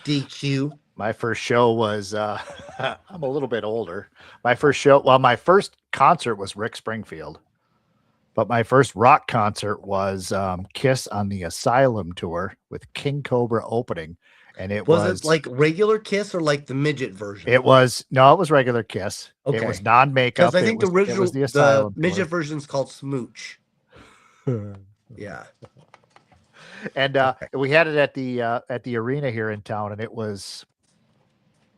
DQ? My first show was I'm a little bit older. My first show, well, my first concert was Rick Springfield, but my first rock concert was Kiss on the Asylum tour with King Cobra opening, and it Was it like regular Kiss or like the midget version? it was regular Kiss. It Okay. was non-makeup. Because I think it was, the original, it was the Asylum midget version's called Smooch. tour. Yeah. And we had it at the arena here in town, and it was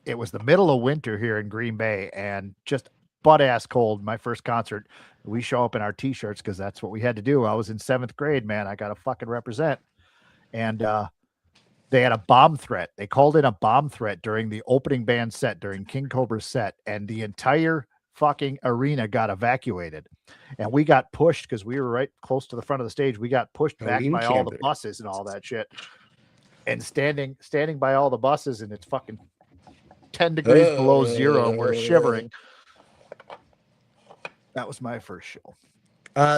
the middle of winter here in Green Bay, and just butt ass cold. My first concert, we show up in our t-shirts because that's what we had to do. I was in 7th grade, man. I got to fucking represent. And they had a bomb threat. They called in a bomb threat during the opening band set, during King Cobra's set, and the entire fucking arena got evacuated. And we got pushed because we were right close to the front of the stage. We got pushed back Cody by all the Camber. buses and all that shit. And standing by all the buses, and it's fucking 10 degrees below zero, and we're shivering. That was my first show.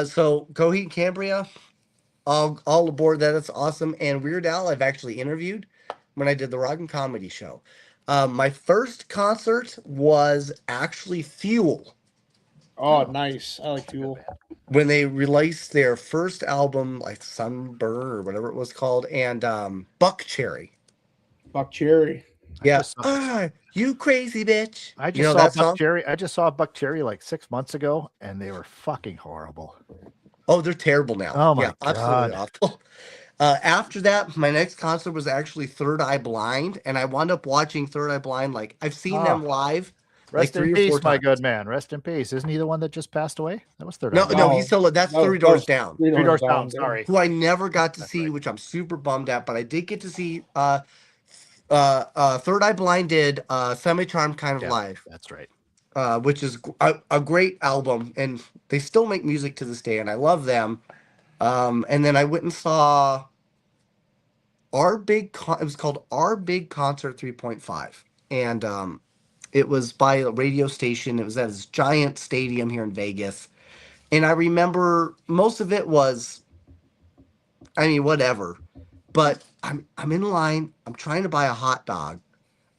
So Coheed and Cambria, all aboard that. That's awesome. And Weird Al, I've actually interviewed when I did the Rock and Comedy show. My first concert was actually Fuel Oh, nice. I like Fuel. when they released their first album, like Sunburn or whatever it was called, and Buck Cherry. Buck Cherry. Yeah. just saw- You crazy bitch. I just You know saw that Buck song? Cherry. I just saw Buck Cherry like 6 months ago, and they were fucking horrible. Oh, they're terrible now. Oh my yeah, absolutely awful. After that, my next concert was actually Third Eye Blind, and I wound up watching Third Eye Blind. Like I've seen them live. Rest like 3 in or peace, 4 my times. good man. Rest in peace. Isn't he the one that just passed away? That was Third No, Eye. no, No. he's still that's No, 3 that Doors was Down. Three Three Doors Down. dude. Sorry. Who I never got to That's see, right. which I'm super bummed at, but I did get to see Third Eye Blind did Semi Charmed Kind of Yeah. Live, That's right. which is a great album, and they still make music to this day, and I love them. And then I went and saw it was called Our Big Concert 3.5, and it was by a radio station. It was at this giant stadium here in Vegas, and I remember most of it was, I mean, whatever. But I'm in line. I'm trying to buy a hot dog.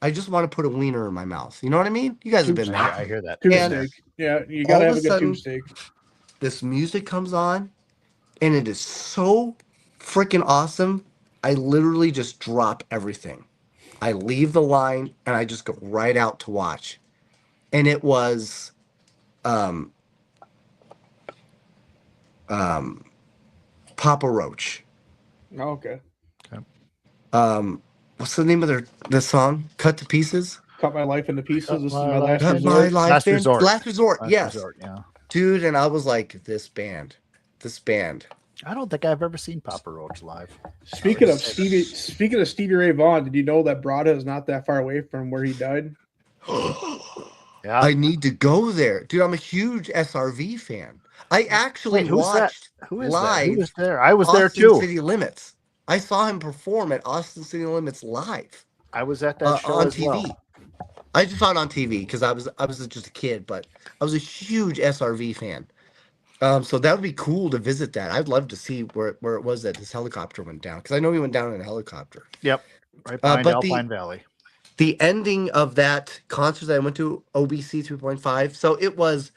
I just want to put a wiener in my mouth. You know what I mean? You guys have been there. I hear that. Tube And- steak. Yeah, you gotta all have of a a good sudden- tube steak. This music comes on, and it is so freaking awesome. I literally just drop everything. I leave the line and I just go right out to watch. And it was Papa Roach. Oh, okay. What's the name of the song? Cut to Pieces? Cut my life into pieces. Cut This is my my life last into Cut my resort. life Last in- Resort. Last Resort. Last Yes. Resort, yeah. Dude, and I was like, this band. I don't think I've ever seen Papa Roach live. Speaking I of would say Stevie Ray Vaughan, did you know that Brodhead is not that far away from where he died? Yeah. I need to go there. Dude, I'm a huge SRV fan. I actually Wait, who's that? watched Who is that? live Who was there? I was there Austin too. City Limits. I saw him perform at Austin City Limits live I was at that show on as TV. well. I just saw it on TV because I was just a kid, but I was a huge SRV fan. So that would be cool to visit that. I'd love to see where it was that his helicopter went down, because I know he went down in a helicopter. Yep, right behind But Alpine Valley. the ending of that concert that I went to, OBC 3.5, so it was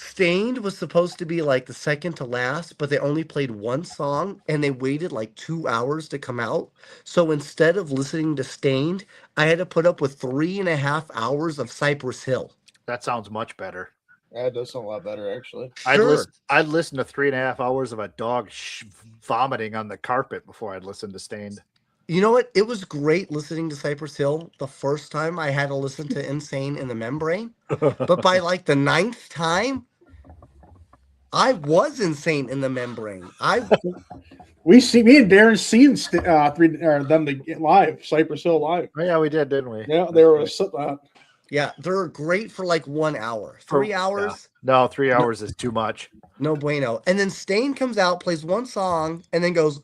Stained was supposed to be like the second to last, but they only played one song and they waited like 2 hours to come out. So instead of listening to Stained, I had to put up with 3.5 hours of Cypress Hill. That sounds much better. That does sound a lot better, actually. Sure. I'd listen to 3.5 hours of a dog vomiting on the carpet before I'd listen to Stained. You know what? It was great listening to Cypress Hill the first time. I had to listen to Insane in the Membrane. But by like the 9th time, I was insane in the membrane. Me and Darren seen them live, Cypress Hill live. Oh, yeah, we did, didn't we? Yeah, they were Yeah, they're great for like 1 hour. 3 hours? Yeah. No, 3 hours is too much. No bueno. And then Stain comes out, plays one song, and then goes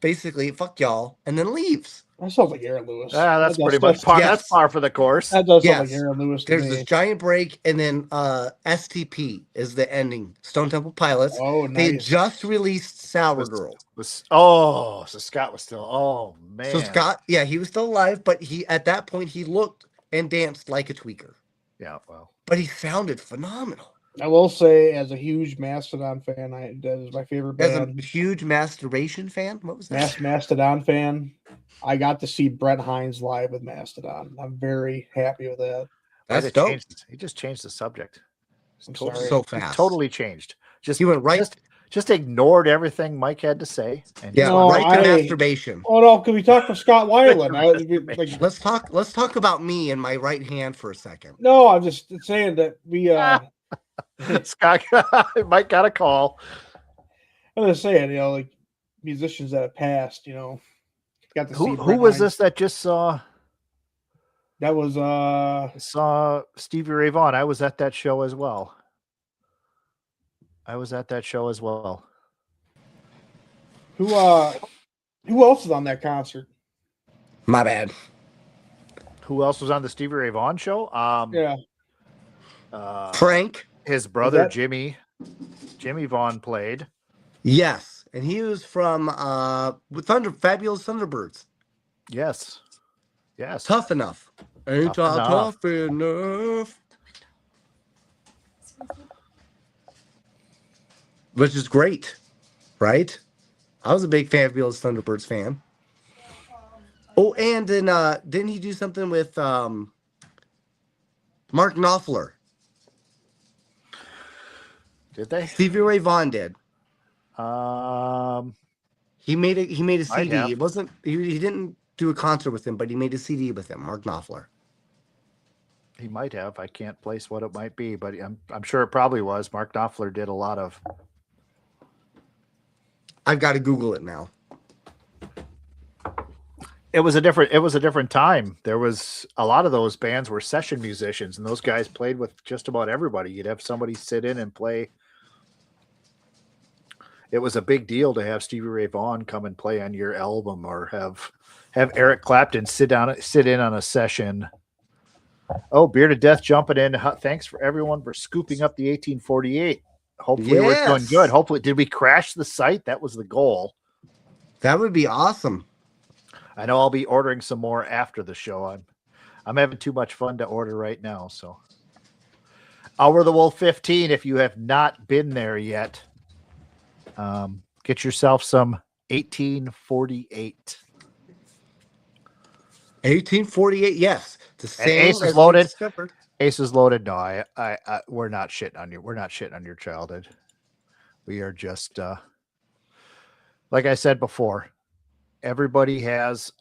basically, fuck y'all, and then leaves. That sounds like Aaron Lewis. That's pretty much par. yes. That's par for the course. That does sound Yes. like Aaron Lewis to There's me. this giant break, and then STP is the ending. Stone Temple Pilots. Oh, They nice. just released Sour Girl. So Scott was still. Oh man. So Scott, yeah, he was still alive, but at that point he looked and danced like a tweaker. Yeah, well. But he sounded phenomenal. I will say, as a huge Mastodon fan, that is my favorite As band. a huge masturbation fan, what was that? Mastodon fan. I got to see Brett Hines live with Mastodon. I'm very happy with that. That's dope. He just changed the subject. I'm Totally, sorry. So he fast. totally changed. Just He went right. Just ignored everything Mike had to say. And Yeah, No, right to masturbation. Oh no, because we talked to Scott Weiland. Let's talk about me and my right hand for a second. No, I'm just saying that Scott, Mike got a call. I'm just saying, like musicians that have passed, got to see. Who was this that just saw? That was Saw Stevie Ray Vaughan. I was at that show as well. Who else is on that concert? My bad. Who else was on the Stevie Ray Vaughan show? Yeah. Frank. His brother Jimmy Vaughan played. Yes, and he was from Fabulous Thunderbirds. Yes. Tough enough. Ain't Tough I tough enough? Which is great, right? I was a big Fabulous Thunderbirds fan. Oh, and then didn't he do something with Mark Knopfler? Did they? Stevie Ray Vaughan did. He made a CD. It wasn't he didn't do a concert with him, but he made a CD with him, Mark Knopfler. He might have. I can't place what it might be, but I'm sure it probably was. Mark Knopfler did a lot of. I've got to Google it now. It was a different time. There was a lot of those bands were session musicians, and those guys played with just about everybody. You'd have somebody sit in and play. It was a big deal to have Stevie Ray Vaughan come and play on your album, or have Eric Clapton sit in on a session. Oh, Bearded Death jumping in. Thanks for everyone for scooping up the 1848. Hopefully we're doing good. Hopefully, did we crash the site? That was the goal. That would be awesome. I know I'll be ordering some more after the show. I'm having too much fun to order right now. So, Hour of the Wolf 15. If you have not been there yet, get yourself some 1848. 1848. Yes, the same. Ace is loaded. Ace is loaded. No, I we're not shitting on you. We're not shitting on your childhood. We are just, like I said before, everybody has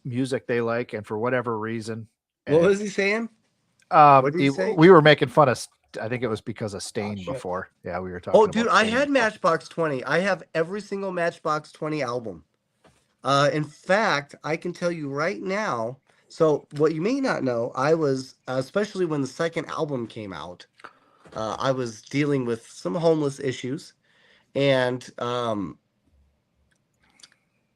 music they like, and for whatever reason. What was he saying? What did he say? We were making fun of. I think it was because of Stain before. Yeah, we were talking. Oh, dude, I had Matchbox 20. I have every single Matchbox 20 album. In fact, I can tell you right now. So, what you may not know, I was, especially when the second album came out, I was dealing with some homeless issues, and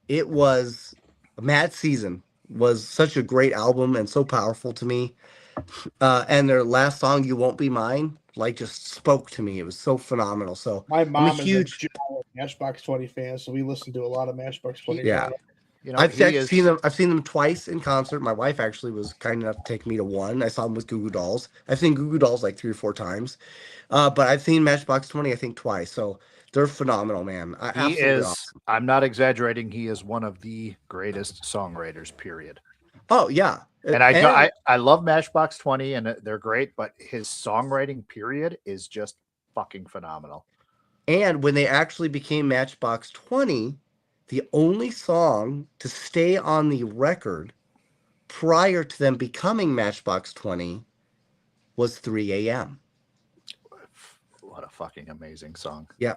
it was Mad Season was such a great album and so powerful to me. And their last song, You Won't Be Mine, like just spoke to me. It was so phenomenal. So My I'm a mom is a huge, giant Matchbox 20 fan, so we listen to a lot of Matchbox 20. yeah. You know, I've he actually is. seen them. I've seen them twice in concert. My wife actually was kind enough to take me to one. I saw them with Goo Goo Dolls. I've seen Goo Goo Dolls like 3 or 4 times, but I've seen Matchbox 20 I think twice. So they're phenomenal, man. He Absolutely is. awesome. I'm not exaggerating. He is one of the greatest songwriters. Period. Oh yeah, And I love Matchbox 20, and they're great, but his songwriting period is just fucking phenomenal. And when they actually became Matchbox 20, the only song to stay on the record prior to them becoming Matchbox 20 was 3 a.m. What a fucking amazing song. Yeah.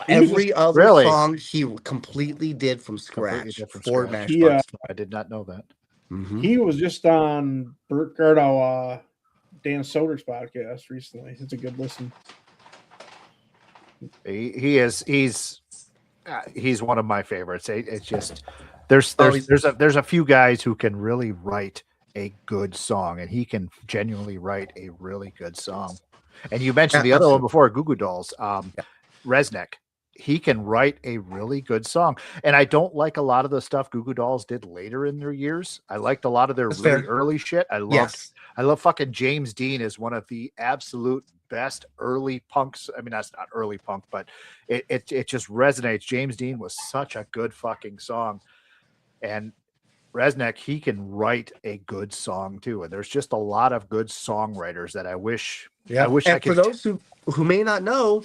He was Every other Really? song he completely did from Completely scratch did from for scratch. Matchbox. I did not know that. Mhm. He was just on Dan Soder's podcast recently. It's a good listen. He's one of my favorites. It's just there's Oh, there's a few guys who can really write a good song, and he can genuinely write a really good song. And you mentioned the other one before, Goo Goo Dolls, Resnick. He can write a really good song, and I don't like a lot of the stuff Goo Goo Dolls did later in their years. I liked a lot of their That's really fair. early shit. I love fucking James Dean is one of the absolute best early punks. I mean, that's not early punk, but it just resonates. James Dean was such a good fucking song, and Resnick, he can write a good song too. And there's just a lot of good songwriters that I wish I and could. for those who may not know,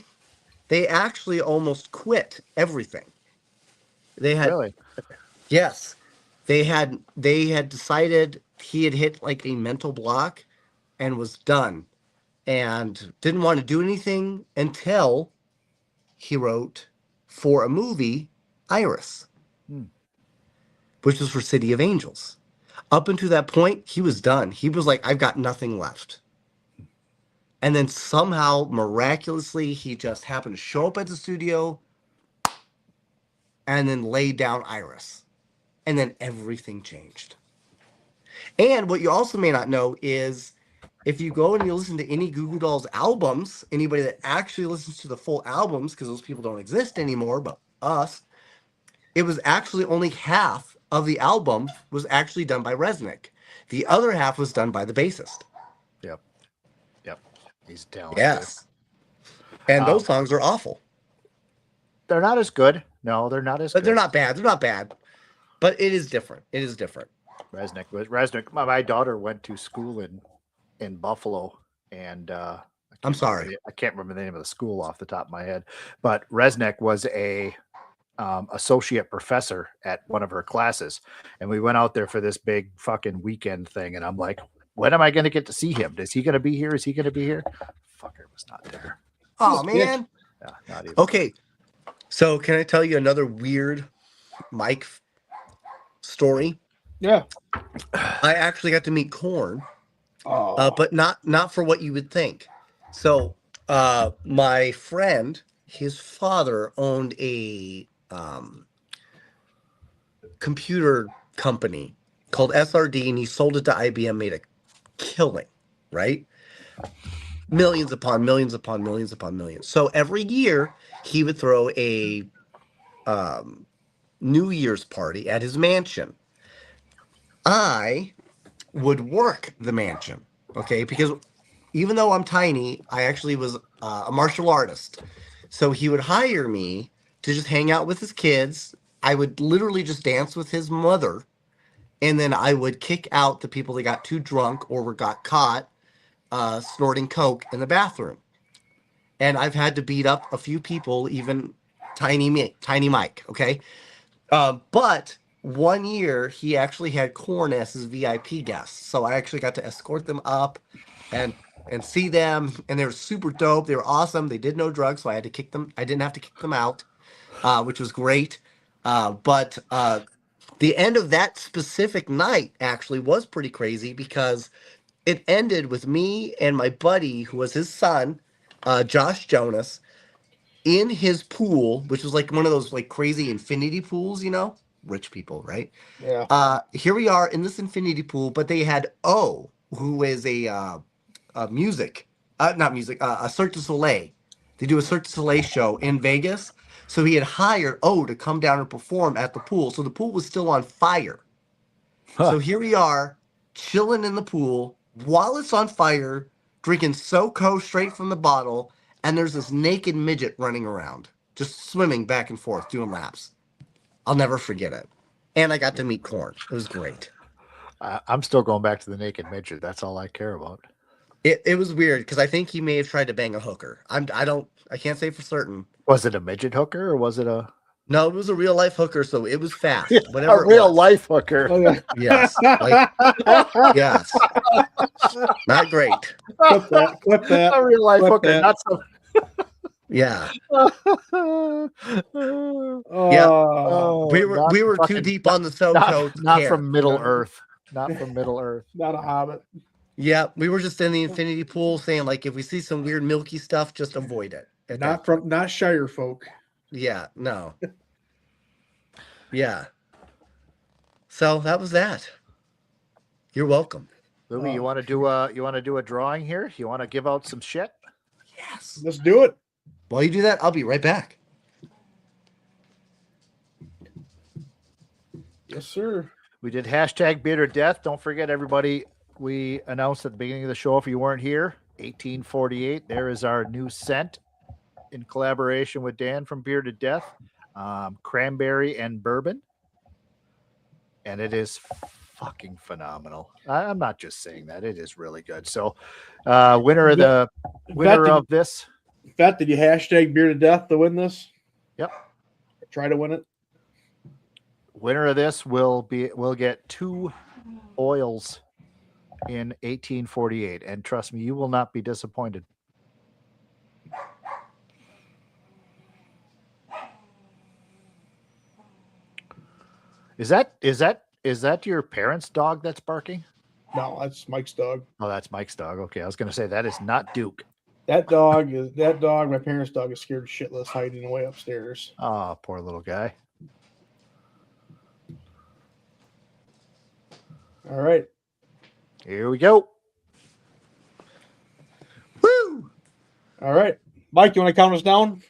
they actually almost quit everything. They had Really? Yes. They had decided he had hit like a mental block and was done and didn't want to do anything until he wrote for a movie, Iris, which was for City of Angels. Up until that point, he was done. He was like, I've got nothing left. And then somehow, miraculously, he just happened to show up at the studio and then laid down Iris. And then everything changed. And what you also may not know is if you go and you listen to any Goo Goo Dolls albums, anybody that actually listens to the full albums, because those people don't exist anymore, but us, it was actually only half of the album was actually done by Resnick. The other half was done by the bassist. Yep. He's talented. Yes. And those songs are awful. They're not as good. No, they're not as But good. they're not bad. They're not bad. But it is different. It is different. Resnick. My daughter went to school in Buffalo, and I'm sorry. I can't remember the name of the school off the top of my head, but Resnick was a associate professor at one of her classes, and we went out there for this big fucking weekend thing, and I'm like, when am I going to get to see him? Is he going to be here? Is he going to be here? Fucker was not there. Oh, man. Yeah, not even. Okay. So can I tell you another weird Mike story? Yeah. I actually got to meet Korn, Oh. but not for what you would think. So my friend, his father owned a computer company called SRD, and he sold it to IBM, made a killing, right? Millions upon millions upon millions upon millions. So every year he would throw a New Year's party at his mansion. I would work the mansion, okay? Because even though I'm tiny, I actually was a martial artist. So he would hire me to just hang out with his kids. I would literally just dance with his mother. And then I would kick out the people that got too drunk or got caught snorting coke in the bathroom. And I've had to beat up a few people, even Tiny Mike, okay? But one year, he actually had Korn as his VIP guests. So I actually got to escort them up and see them. And they were super dope. They were awesome. They did no drugs, so I didn't have to kick them out, which was great. But the end of that specific night actually was pretty crazy because it ended with me and my buddy, who was his son, Josh Jonas, in his pool, which was like one of those like crazy infinity pools, you know, rich people, right? Yeah. Here we are in this infinity pool, but they had O, who is a music, not music, a Cirque du Soleil. They do a Cirque du Soleil show in Vegas. So he had hired O to come down and perform at the pool. So the pool was still on fire. So here we are, chilling in the pool while it's on fire, drinking SoCo straight from the bottle, and there's this naked midget running around, just swimming back and forth, doing laps. I'll never forget it. And I got to meet Korn. It was great. I'm still going back to the naked midget. That's all I care about. It was weird because I think he may have tried to bang a hooker. I can't say for certain. Was it a midget hooker or was it a No, it was a real life hooker, so it was fast. Whatever a real it was. life hooker? Okay. Yes. Yes. Not great. Clip that. Clip that. A real life Clip hooker, that. not some. Yeah. Oh, We were too fucking- deep on the SoCo. Not care, from Middle you know? Earth. Not from Middle Earth. not a hobbit. Yeah, we were just in the infinity pool saying like if we see some weird milky stuff, just avoid it. at that Not Shire folk. Yeah, no. Yeah. So that was that. You're welcome. Louis, you want to do a drawing here? You want to give out some shit? Yes. Let's do it. While you do that, I'll be right back. Yes, sir. We did hashtag Beard or Death. Don't forget, everybody. We announced at the beginning of the show, if you weren't here, 1848. There is our new scent in collaboration with Dan from Beard to Death, cranberry and bourbon, and it is fucking phenomenal. I'm not just saying that; it is really good. So, winner of this. Vet, did you hashtag Beard to Death to win this? Yep. Try to win it. Winner of this will get 2 oils in 1848, and trust me, you will not be disappointed. Is that your parents' dog that's barking? No, that's Mike's dog. Oh, that's Mike's dog. Okay, I was going to say that is not Duke. My parents' dog is scared shitless hiding away upstairs. Oh, poor little guy. All right. Here we go. Woo! All right. Mike, you want to count us down?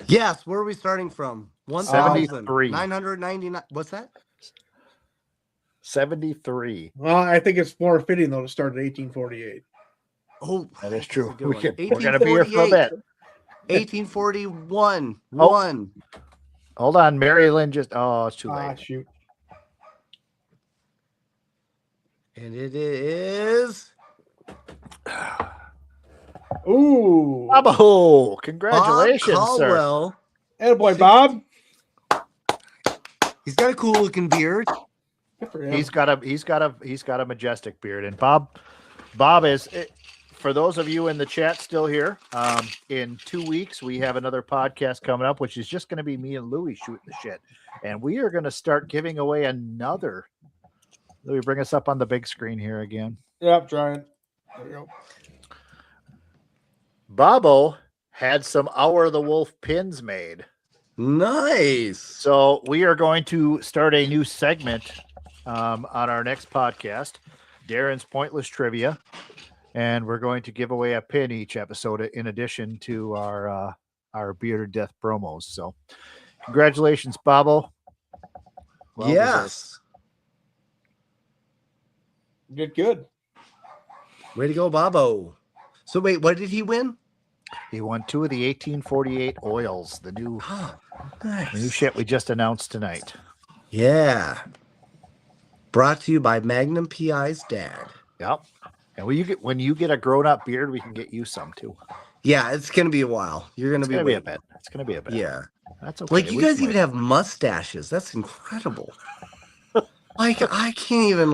Yes, where are we starting from? 73. 1,999. What's that? 73. Well, I think it's more fitting, though, to start at 1848. Oh, That is true. that's a good one. We're going to be here for a bit. 1841. Oh. 1. Hold on. Mary Lynn just... Oh, it's too late. Shoot. And it is Ooh. Bravo! Congratulations, Bob sir. Caldwell. Attaboy, Bob. He's got a cool looking beard. Good for him. He's got a majestic beard, and Bob is. For those of you in the chat still here, in 2 weeks we have another podcast coming up, which is just going to be me and Louie shooting the shit, and we are going to start giving away another. Louie, bring us up on the big screen here again. Yep, trying. There we go. Bobo had some Hour of the Wolf pins made. Nice. So we are going to start a new segment on our next podcast, Darren's Pointless Trivia, and we're going to give away a pin each episode in addition to our Bearded Death promos. So congratulations, Bobo. Well yes. Good. Way to go, Bobo. So wait, what did he win? He won 2 of the 1848 oils, the new Nice. shit we just announced tonight. Yeah. Brought to you by Magnum PI's dad. Yep. And when you get a grown up beard, we can get you some too. Yeah, it's gonna be a while. You're gonna It's be gonna be a waiting. bit. It's gonna be a bit. Yeah. That's okay. Like you guys even have mustaches. That's incredible. Like I can't even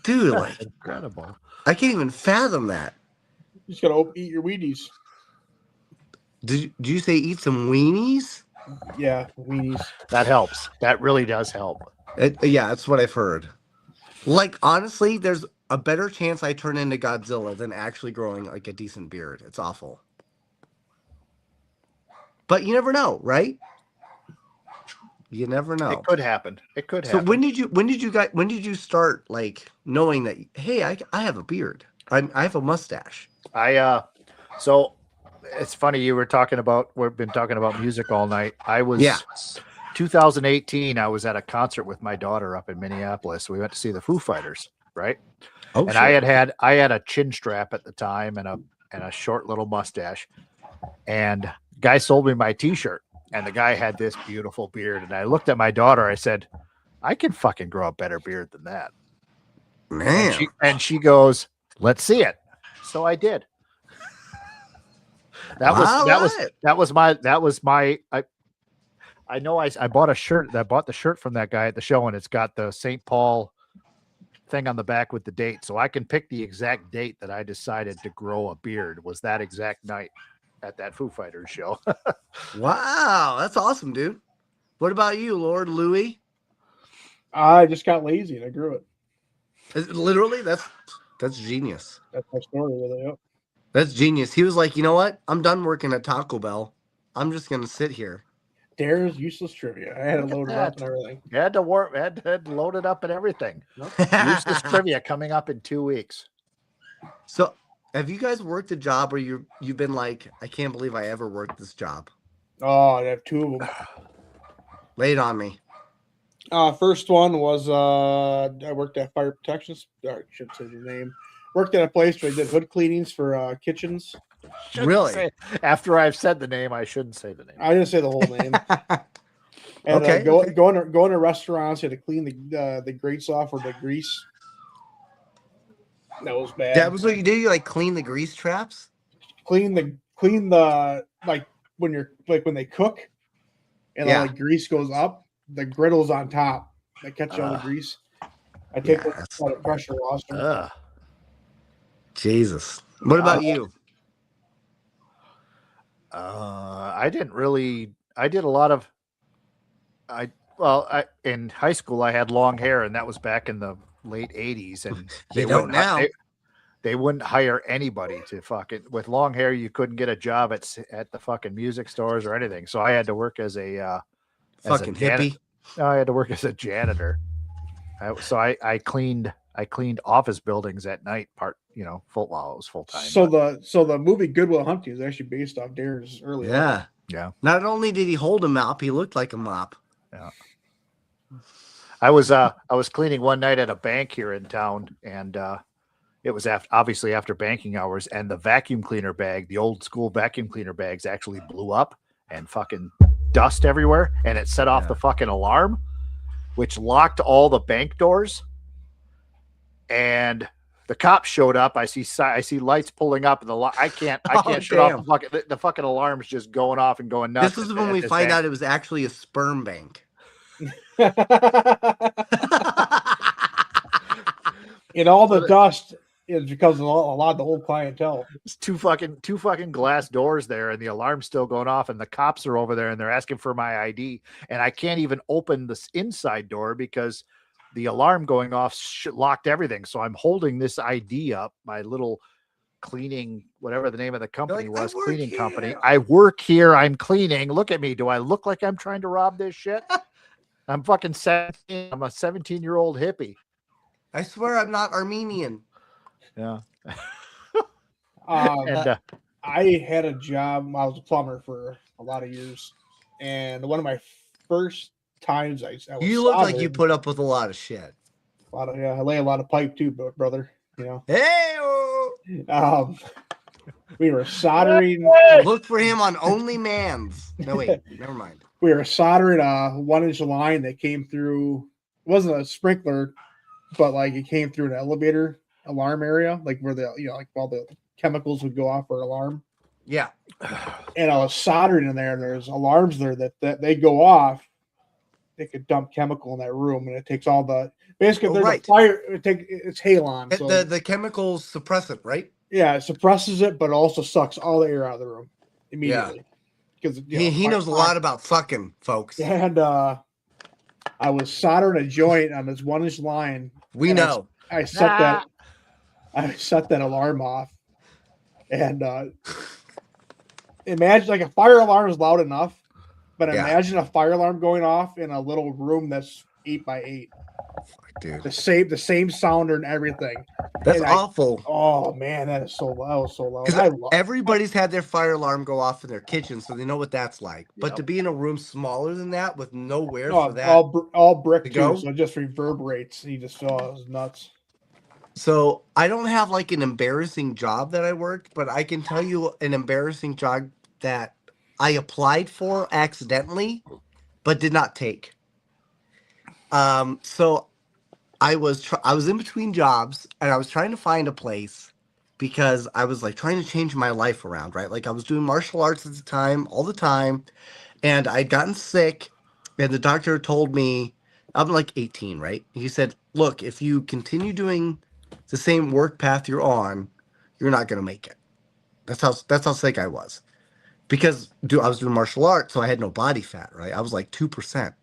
dude, like incredible. I can't even fathom that. You just got to eat your Wheaties. Did you say eat some weenies? Yeah, Wheaties. That helps. That really does help. Yeah, that's what I've heard. Like honestly, there's a better chance I turn into Godzilla than actually growing like a decent beard. It's awful. But you never know, right? You never know. It could happen. It could So happen. when did you start like knowing that, hey, I have a beard. I have a mustache. So it's funny we've been talking about music all night. I was Yeah. 2018. I was at a concert with my daughter up in Minneapolis. We went to see the Foo Fighters, right? Oh, And shit. I had a chin strap at the time and a short little mustache. And guy sold me my T-shirt, and the guy had this beautiful beard. And I looked at my daughter. I said, I can fucking grow a better beard than that. Man. And she goes, let's see it. So I did. I bought a shirt. I bought the shirt from that guy at the show, and it's got the St. Paul thing on the back with the date. So I can pick the exact date that I decided to grow a beard was that exact night at that Foo Fighters show. Wow, that's awesome, dude. What about you, Lord Louis? I just got lazy and I grew it. Literally, that's genius. That's my story with it. Yep. That's genius. He was like, you know what? I'm done working at Taco Bell. I'm just gonna sit here. Dare's useless trivia. I had to load it up and everything. You had to work, had to load it up and everything. Useless trivia coming up in 2 weeks. So, have you guys worked a job where you've been like, I can't believe I ever worked this job? Oh, I have two of them. Lay it on me. First one was I worked at Fire Protection. I should say the name. Worked at a place where I did hood cleanings for kitchens. Really? After I've said the name, I shouldn't say the name. I didn't say the whole name. And Okay. Going to restaurants, you had to clean the grates off or the grease. That was bad. That was what you do? You like clean the grease traps? Clean the like when they cook and all the grease goes up, the griddles on top that catch all the grease. I take the pressure washer. Jesus. What about you? I did a lot of in high school I had long hair, and that was back in the late 80s, and they wouldn't hire anybody to fucking with long hair. You couldn't get a job at the fucking music stores or anything. So I had to work as a fucking hippie. I had to work as a janitor. So I cleaned office buildings at night, it was full time. So the movie Good Will Hunting is actually based off Dare's early. Yeah. Yeah. Not only did he hold a mop, he looked like a mop. Yeah. I was cleaning one night at a bank here in town, and it was obviously after banking hours, and the vacuum cleaner bag, the old school vacuum cleaner bags, actually blew up and fucking dust everywhere, and it set off the fucking alarm, which locked all the bank doors. And the cops showed up. I see lights pulling up, and I can't shut off the fucking alarm's just going off and going nuts. This is when we find out it was actually a sperm bank. And all the dust is because of a lot of the old clientele. There's two fucking glass doors there, and the alarm's still going off, and the cops are over there, and they're asking for my ID, and I can't even open this inside door because the alarm going off locked everything. So I'm holding this ID up, my little cleaning, whatever the name of the company was, cleaning company. I work here. I'm cleaning. Look at me. Do I look like I'm trying to rob this shit? I'm fucking 17. I'm a 17-year-old hippie. I swear I'm not Armenian. Yeah. I had a job. I was a plumber for a lot of years, and one of my first times I was you look like you put up with a lot of shit. I lay a lot of pipe too, brother. Hey, we were soldering. Look for him on OnlyMans. No, wait, never mind. We were soldering a 1-inch line that came through. It wasn't a sprinkler, but like it came through an elevator alarm area, like where like all the chemicals would go off for alarm. Yeah. And I was soldering in there, and there's alarms there that they go off. They could dump chemical in that room, and it takes all the basically if there's a fire, it's halon. So the chemicals suppress it, right? Yeah, it suppresses it, but also sucks all the air out of the room immediately. Because he knows a lot about fucking, folks. And I was soldering a joint on this 1-inch line. We know. I set that alarm off, and imagine like a fire alarm is loud enough, But Yeah. imagine a fire alarm going off in a little room that's 8x8. Dude, The same sounder and everything. that's And awful. oh man, that is so loud. That was so loud. Because everybody's had their fire alarm go off in their kitchen, so they know what that's like. But Yep. to be in a room smaller than that with nowhere for that, all brick to too, go? so it just reverberates. You just it was nuts. So I don't have like an embarrassing job that I worked, but I can tell you an embarrassing job that I applied for accidentally, but did not take. So I was in between jobs and I was trying to find a place because I was like trying to change my life around, right? Like I was doing martial arts at the time, all the time, and I'd gotten sick, and the doctor told me I'm like 18, right? He said, "Look, if you continue doing the same work path you're on, you're not gonna make it." That's how sick I was. Because I was doing martial arts, so I had no body fat, right? I was like 2%.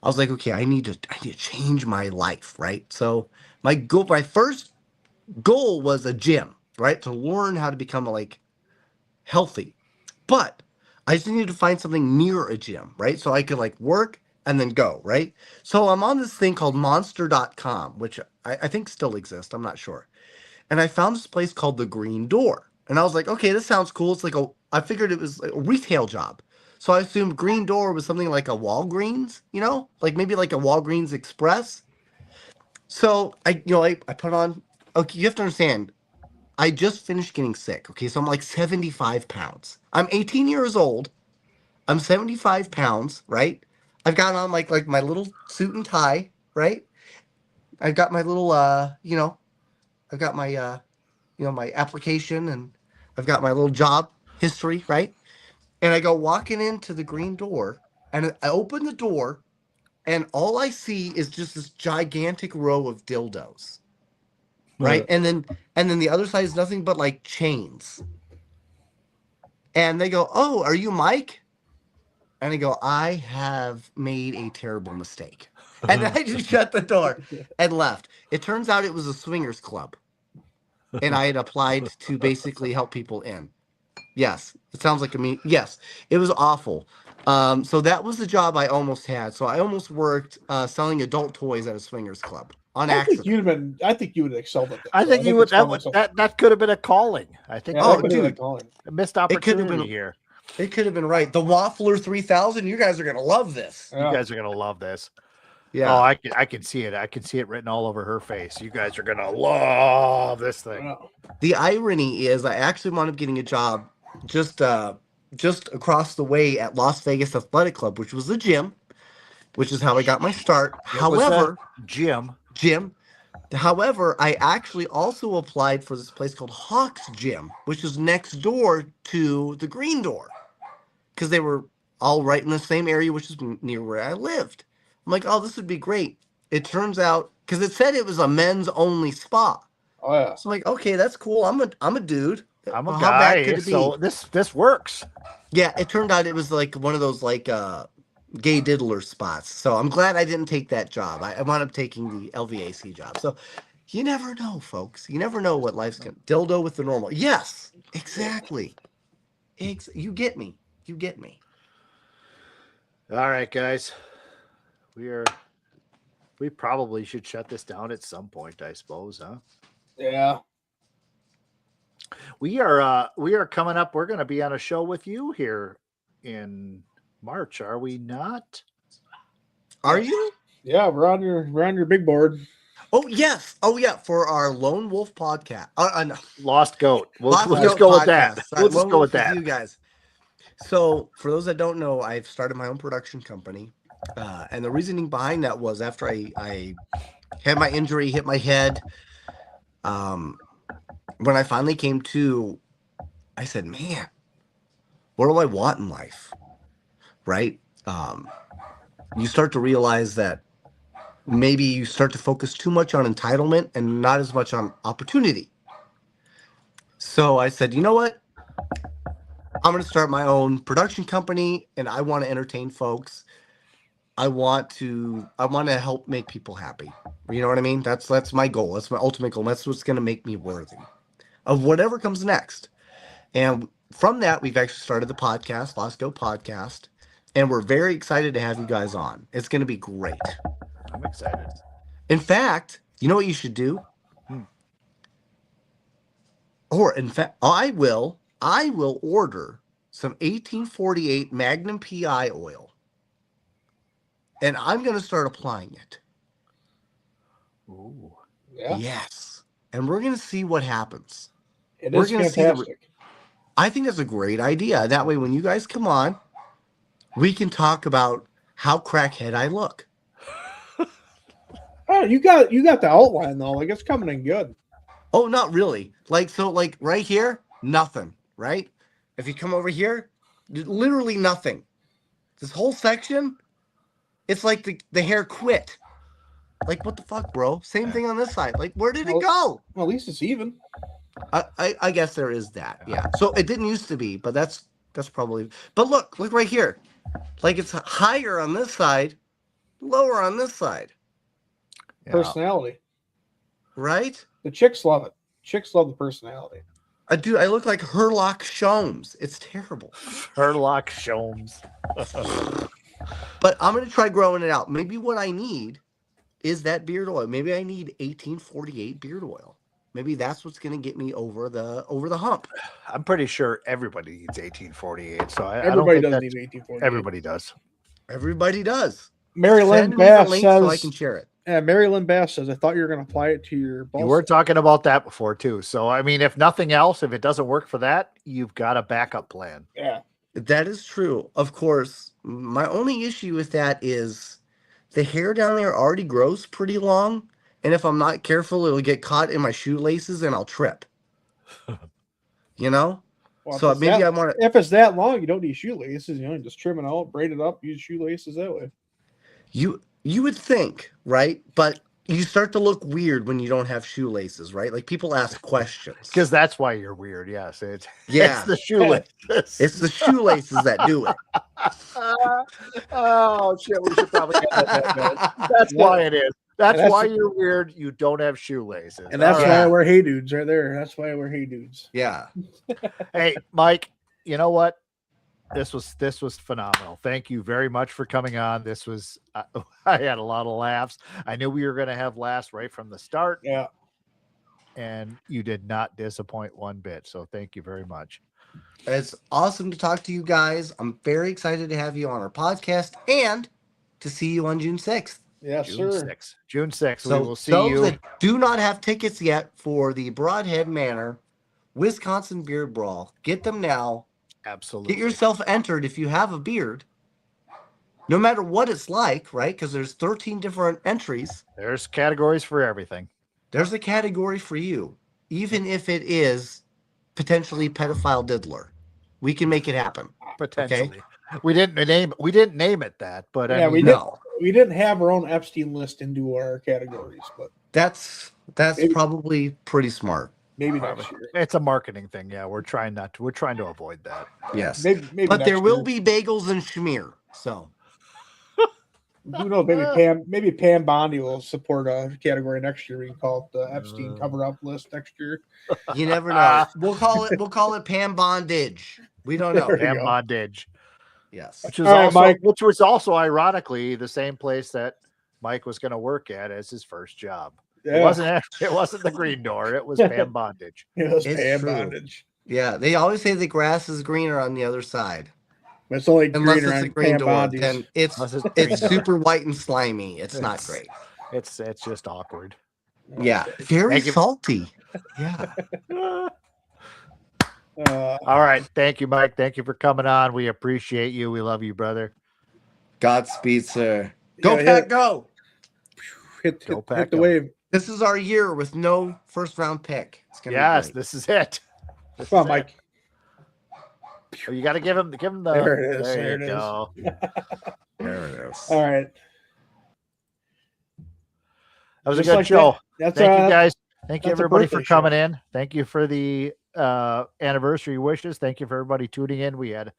I was like, okay, I need to change my life, right? So my first goal was a gym, right? To learn how to become like healthy. But I just needed to find something near a gym, right? So I could like work and then go, right? So I'm on this thing called monster.com, which I think still exists. I'm not sure. And I found this place called the Green Door. And I was like, okay, this sounds cool. It's like I figured it was like a retail job. So I assumed Green Door was something like a Walgreens, like maybe like a Walgreens Express. So I put on, okay, you have to understand, I just finished getting sick. Okay. So I'm like 75 pounds. I'm 18 years old. I'm 75 pounds, right? I've got on like my little suit and tie, right? I've got my little, I've got my, my application, and I've got my little job history, right? And I go walking into the Green Door, and I open the door, and all I see is just this gigantic row of dildos, right? And then the other side is nothing but like chains. And they go, "Oh, are you Mike?" And I go, "I have made a terrible mistake." And I just shut the door and left. It turns out it was a swingers club. And I had applied to basically help people in. Yes, it sounds like yes, it was awful. So that was the job I almost had. So I almost worked selling adult toys at a swingers club on accident. I think you would have excelled at that. I think you would. That could have been a calling. I think. Yeah, oh, that dude, a missed opportunity here. It could have been right. The Waffler 3000. You guys are gonna love this. You guys are gonna love this. Yeah. Oh, I can see it. I can see it written all over her face. You guys are gonna love this thing. The irony is, I actually wound up getting a job just across the way at Las Vegas Athletic Club, which was the gym, which is how I got my start. However, gym. However, I actually also applied for this place called Hawks Gym, which is next door to the Green Door, because they were all right in the same area, which is near where I lived. I'm like, oh, this would be great. It turns out, because it said it was a men's only spa. Oh yeah. So I'm like, okay, that's cool. I'm a dude. I'm a How guy. bad could it be? So this works. Yeah, it turned out it was like one of those like gay diddler spots. So I'm glad I didn't take that job. I wound up taking the LVAC job. So you never know, folks. You never know what life's gonna dildo with the normal. Yes, exactly. You get me. You get me. All right, guys. We probably should shut this down at some point, I suppose, huh? Yeah. We are coming up. We're going to be on a show with you here in March, are we not? Are you? Yeah, we're on your big board. Oh yes. Oh yeah. For our Lone Wolf podcast. No. Lost Goat. We'll Lost just Goat go with podcast. that. We'll just Lone go Wolf with that. You guys. So for those that don't know, I've started my own production company. And the reasoning behind that was after I had my injury, hit my head. When I finally came to, I said, man, what do I want in life? Right? You start to realize that maybe you start to focus too much on entitlement and not as much on opportunity. So I said, you know what? I'm going to start my own production company, and I want to entertain folks. I want to help make people happy. You know what I mean? That's my goal. That's my ultimate goal. That's what's going to make me worthy of whatever comes next. And from that, we've actually started the podcast, Lost Go Podcast. and we're very excited to have you guys on. It's going to be great. I'm excited. In fact, you know what you should do? Or in fact, I will order some 1848 Magnum PI oil, and I'm going to start applying it. Ooh. Yeah, Yes. And we're going to see what happens. it We're is gonna see fantastic. I think that's a great idea. That way, when you guys come on, we can talk about how crackhead I look. Oh, you got the outline though. Like it's coming in good. Oh, not really. Like right here, nothing, right? If you come over here, literally nothing. This whole section, it's like the hair quit. Like, what the fuck, bro? Same thing on this side. Like, where did it go? Well, at least it's even. I guess there is that. Yeah. So it didn't used to be, but that's probably. But look right here. Like it's higher on this side, lower on this side. Yeah. Personality. Right? The chicks love it. Chicks love the personality. Dude, I look like Herlock Sholmes. It's terrible. Herlock Sholmes. But I'm gonna try growing it out. Maybe what I need is that beard oil. Maybe I need 1848 beard oil. Maybe that's what's gonna get me over the hump. I'm pretty sure everybody needs 1848. So I don't Everybody think does that's- need 1848. Everybody does. Everybody does. Mary Lynn Send me the Bass link says. so I can share it. Yeah, Mary Lynn Bass says, I thought you were going to apply it to your balls. You were talking about that before too. So I mean, if nothing else, if it doesn't work for that, you've got a backup plan. Yeah. That is true. Of course, my only issue with that is the hair down there already grows pretty long. And if I'm not careful, it'll get caught in my shoelaces and I'll trip. You know? Well, So maybe I want to. if it's that long, you don't need shoelaces. You know, just trim it out, braid it up, use shoelaces that way. You would think, right? But you start to look weird when you don't have shoelaces, right? Like people ask questions. Because that's why you're weird. Yes. It's Yeah. it's the shoelaces. It's the shoelaces that do it. Oh shit, we should probably get that. That's why it is. That's that's- why you're weird. You don't have shoelaces. And that's All why right. I wear Hey Dudes right there. That's why I wear Hey Dudes. Yeah. Hey, Mike, you know what? This was phenomenal. Thank you very much for coming on. This was I had a lot of laughs. I knew we were going to have laughs right from the start, Yeah. and you did not disappoint one bit. So thank you very much. It's awesome to talk to you guys. I'm very excited to have you on our podcast and to see you on June 6th. Yes, June sir. 6th. June 6th. So We will see those you. that do not have tickets yet for the Brodhead Manor Wisconsin Beard Brawl, get them now. Absolutely. Get yourself entered if you have a beard. No matter what it's like, right? Because there's 13 different entries. There's categories for everything. There's a category for you, even if it is potentially pedophile diddler. We can make it happen. Potentially. We didn't name it that, but I Yeah, mean, we No, didn't have our own Epstein list into our categories, but that's Maybe- probably pretty smart. maybe next year. it's a marketing thing. Yeah, we're trying to avoid that. Yes, Maybe but there next will year. be bagels and schmear. So Who knows? Maybe Pam Bondi will support a category next year. We can call it the Epstein cover up list next year. you never know. We'll call it Pam Bondage. We don't know. There you Pam go. Bondage, Yes. which was All right, Mike. which was also ironically the same place that Mike was going to work at as his first job. Yeah, It wasn't the Green Door. It was Pam Bondage. it was It's Pam true. Bondage. Yeah, they always say the grass is greener on the other side. But it's only Unless greener it's a on green Pam door, Bondi's. then it's Unless it's green door. super white and slimy. It's not It's- great. It's just awkward. Yeah, very Thank you. salty. Yeah. All right. Thank you, Mike. Thank you for coming on. We appreciate you. We love you, brother. Godspeed, sir. Go Yeah, Pack, hit- go! Go hit Pack, the go. wave. This is our year with no first round pick. It's gonna Yes, be great. this is it. This Come on, is it. Mike. Oh, you got to give him the. There it is, There there you it is. go. There it is. All right. That was Just a good like show. that. That's Thank you guys. Thank you that's a everybody for birthday show. coming in. Thank you for the anniversary wishes. Thank you for everybody tuning in. We had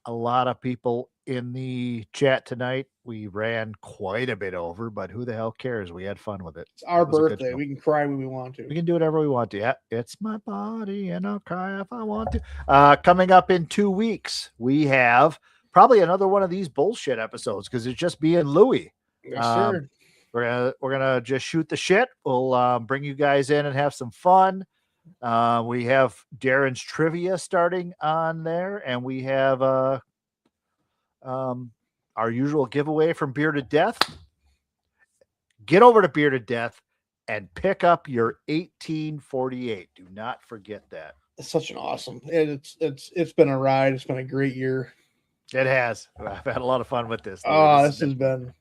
a lot of people in the chat tonight. We ran quite a bit over, but who the hell cares? We had fun with it. It's our It was a good birthday. show. We can cry when we want to. We can do whatever we want to. Yeah, it's my body, and I'll cry if I want to. Coming up in 2 weeks, we have probably another one of these bullshit episodes because it's just me and Louie. Yes, sir. We're gonna just shoot the shit. We'll bring you guys in and have some fun. We have Darren's trivia starting on there, and we have our usual giveaway from Bearded Death. Get over to Bearded Death and pick up your 1848. Do not forget that. It's such an awesome. It's been a ride. It's been a great year. It has. I've had a lot of fun with this. Oh, this has been.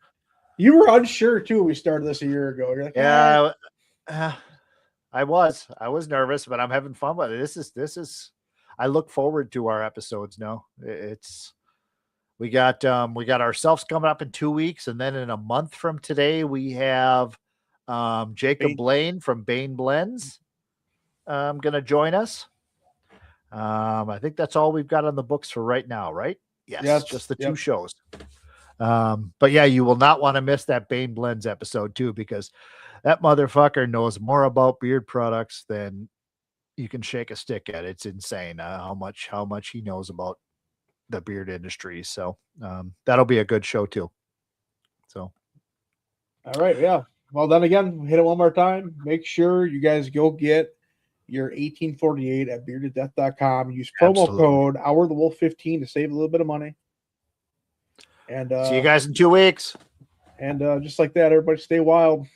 You were unsure too. We started this a year ago. You're like, yeah, I was nervous, but I'm having fun with it. This is. I look forward to our episodes now. We got ourselves coming up in 2 weeks, and then in a month from today we have Jacob Blaine from Bane Blends going to join us. I think that's all we've got on the books for right now, right? Yes, just the two shows. But yeah, you will not want to miss that Bane Blends episode too, because that motherfucker knows more about beard products than you can shake a stick at. It's insane how much he knows about the beard industry. So that'll be a good show too. So all right, yeah. Well, then again, hit it one more time. Make sure you guys go get your 1848 at beardeddeath.com. Use promo code OurTheWolf15 to save a little bit of money. And see you guys in 2 weeks. And just like that, everybody stay wild.